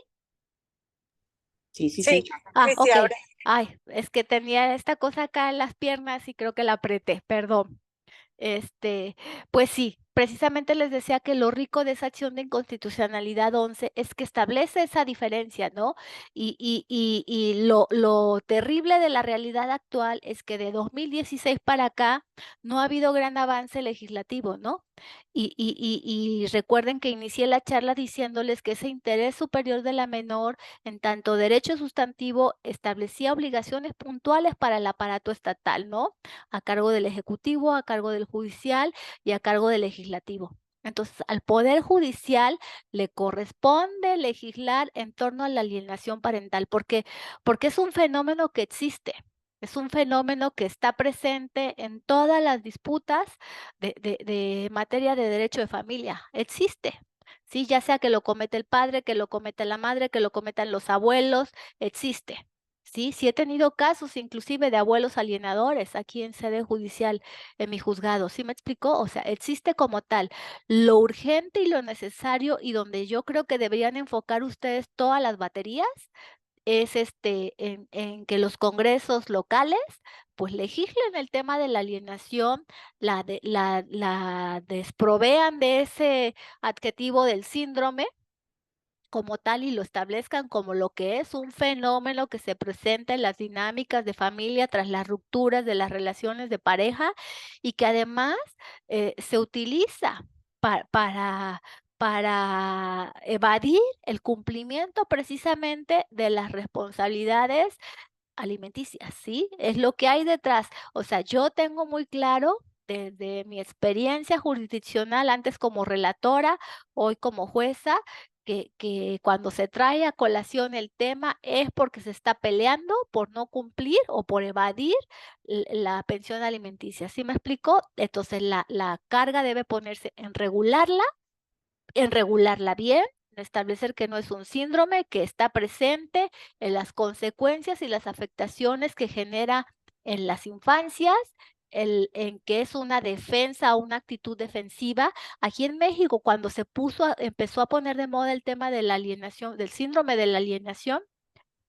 Sí, sí, Sí, sí. Ah, sí, ok. ahora. Ay, es que tenía esta cosa acá en las piernas y creo que la apreté, perdón. Pues sí, precisamente les decía que lo rico de esa acción de inconstitucionalidad 11 es que establece esa diferencia, ¿no? Y lo terrible de la realidad actual es que de 2016 para acá no ha habido gran avance legislativo, ¿no? Y recuerden que inicié la charla diciéndoles que ese interés superior de la menor, en tanto derecho sustantivo, establecía obligaciones puntuales para el aparato estatal, ¿no? A cargo del Ejecutivo, a cargo del Judicial y a cargo del Legislativo. Entonces, al Poder Judicial le corresponde legislar en torno a la alienación parental, porque es un fenómeno que existe, es un fenómeno que está presente en todas las disputas de materia de derecho de familia. Existe, ¿sí? Ya sea que lo comete el padre, que lo cometa la madre, que lo cometan los abuelos, existe. Sí, sí he tenido casos inclusive de abuelos alienadores aquí en sede judicial, en mi juzgado. ¿Sí me explicó? O sea, existe como tal. Lo urgente y lo necesario y donde yo creo que deberían enfocar ustedes todas las baterías es en que los congresos locales pues legislen el tema de la alienación, la desprovean de ese adjetivo del síndrome como tal y lo establezcan como lo que es un fenómeno que se presenta en las dinámicas de familia tras las rupturas de las relaciones de pareja y que además se utiliza para evadir el cumplimiento precisamente de las responsabilidades alimenticias, ¿sí? Es lo que hay detrás. O sea, yo tengo muy claro desde mi experiencia jurisdiccional, antes como relatora, hoy como jueza, que cuando se trae a colación el tema es porque se está peleando por no cumplir o por evadir la pensión alimenticia. ¿Sí me explicó? Entonces la carga debe ponerse en regularla bien, en establecer que no es un síndrome, que está presente en las consecuencias y las afectaciones que genera en las infancias, en que es una defensa o una actitud defensiva. Aquí en México, cuando empezó a poner de moda el tema de la alienación, del síndrome de la alienación,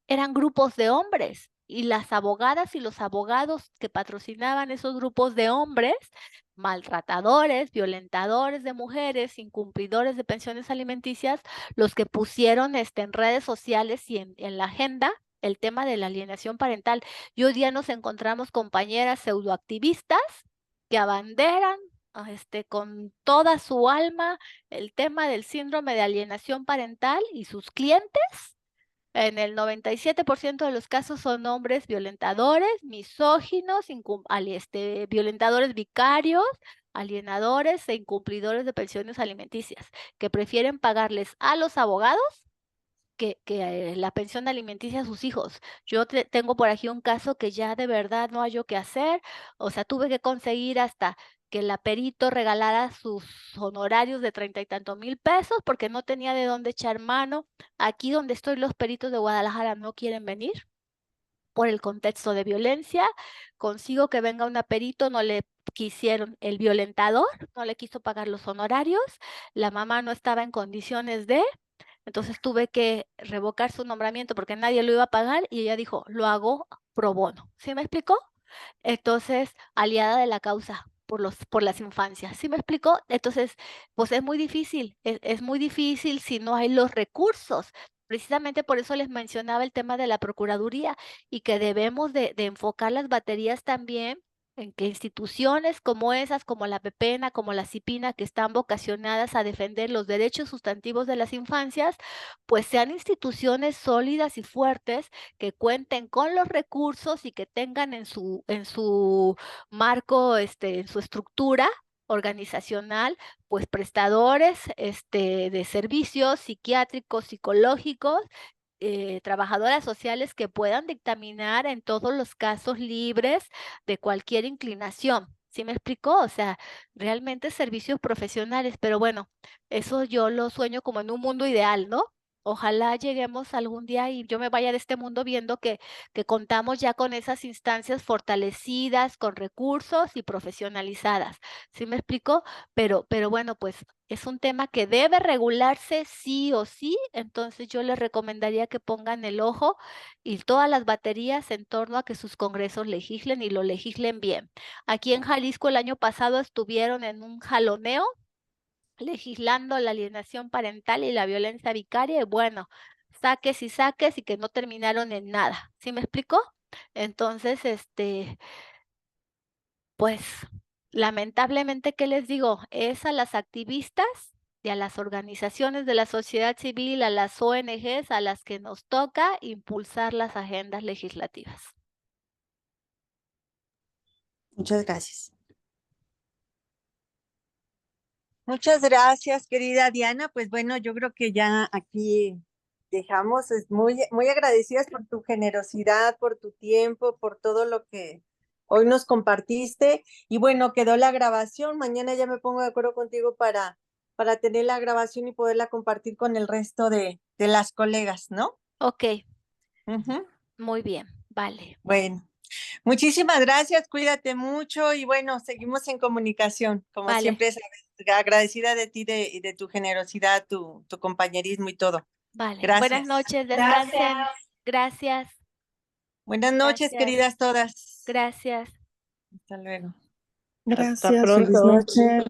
eran grupos de hombres y las abogadas y los abogados que patrocinaban esos grupos de hombres, maltratadores, violentadores de mujeres, incumplidores de pensiones alimenticias, los que pusieron en redes sociales y en la agenda el tema de la alienación parental. Y hoy día nos encontramos compañeras pseudoactivistas que abanderan con toda su alma el tema del síndrome de alienación parental y sus clientes en el 97% de los casos son hombres violentadores, misóginos, violentadores vicarios, alienadores e incumplidores de pensiones alimenticias, que prefieren pagarles a los abogados que la pensión alimenticia a sus hijos. Yo tengo por aquí un caso que ya de verdad no hay yo qué hacer, o sea, tuve que conseguir hasta que el perito regalara sus honorarios de 30 y tantos mil pesos porque no tenía de dónde echar mano. Aquí donde estoy, los peritos de Guadalajara no quieren venir por el contexto de violencia. Consigo que venga un perito, no le quisieron, el violentador no le quiso pagar los honorarios, la mamá no estaba en condiciones de Entonces tuve que revocar su nombramiento porque nadie lo iba a pagar y ella dijo, lo hago pro bono. ¿Sí me explicó? Entonces, aliada de la causa por las infancias. ¿Sí me explicó? Entonces, pues es muy difícil, es muy difícil si no hay los recursos. Precisamente por eso les mencionaba el tema de la Procuraduría y que debemos de enfocar las baterías también en que instituciones como esas, como la PEPENA, como la CIPINA, que están vocacionadas a defender los derechos sustantivos de las infancias, pues sean instituciones sólidas y fuertes que cuenten con los recursos y que tengan en su marco, en su estructura organizacional, pues prestadores de servicios psiquiátricos, psicológicos, trabajadoras sociales que puedan dictaminar en todos los casos libres de cualquier inclinación. ¿Sí me explicó? O sea, realmente servicios profesionales, pero bueno, eso yo lo sueño como en un mundo ideal, ¿no? Ojalá lleguemos algún día y yo me vaya de este mundo viendo que contamos ya con esas instancias fortalecidas, con recursos y profesionalizadas. ¿Sí me explico? Pero bueno, pues es un tema que debe regularse sí o sí, entonces yo les recomendaría que pongan el ojo y todas las baterías en torno a que sus congresos legislen y lo legislen bien. Aquí en Jalisco el año pasado estuvieron en un jaloneo legislando la alienación parental y la violencia vicaria, y bueno, saques y que no terminaron en nada. ¿Sí me explicó? Entonces, pues lamentablemente, ¿qué les digo? Es a las activistas y a las organizaciones de la sociedad civil, a las ONGs, a las que nos toca impulsar las agendas legislativas. Muchas gracias. Muchas gracias, querida Diana. Pues bueno, yo creo que ya aquí dejamos, es muy agradecidas por tu generosidad, por tu tiempo, por todo lo que hoy nos compartiste. Y bueno, quedó la grabación. Mañana ya me pongo de acuerdo contigo para tener la grabación y poderla compartir con el resto de las colegas, ¿no? Ok, Ujú. muy bien, vale. Bueno, muchísimas gracias, cuídate mucho y bueno, seguimos en comunicación, como Vale. siempre, sabes, agradecida de ti y de tu generosidad, tu compañerismo y todo. Vale. Gracias. Buenas noches, descansen. Gracias, Buenas noches, Gracias. queridas todas. gracias. Hasta luego. Hasta Gracias, feliz pronto. noche.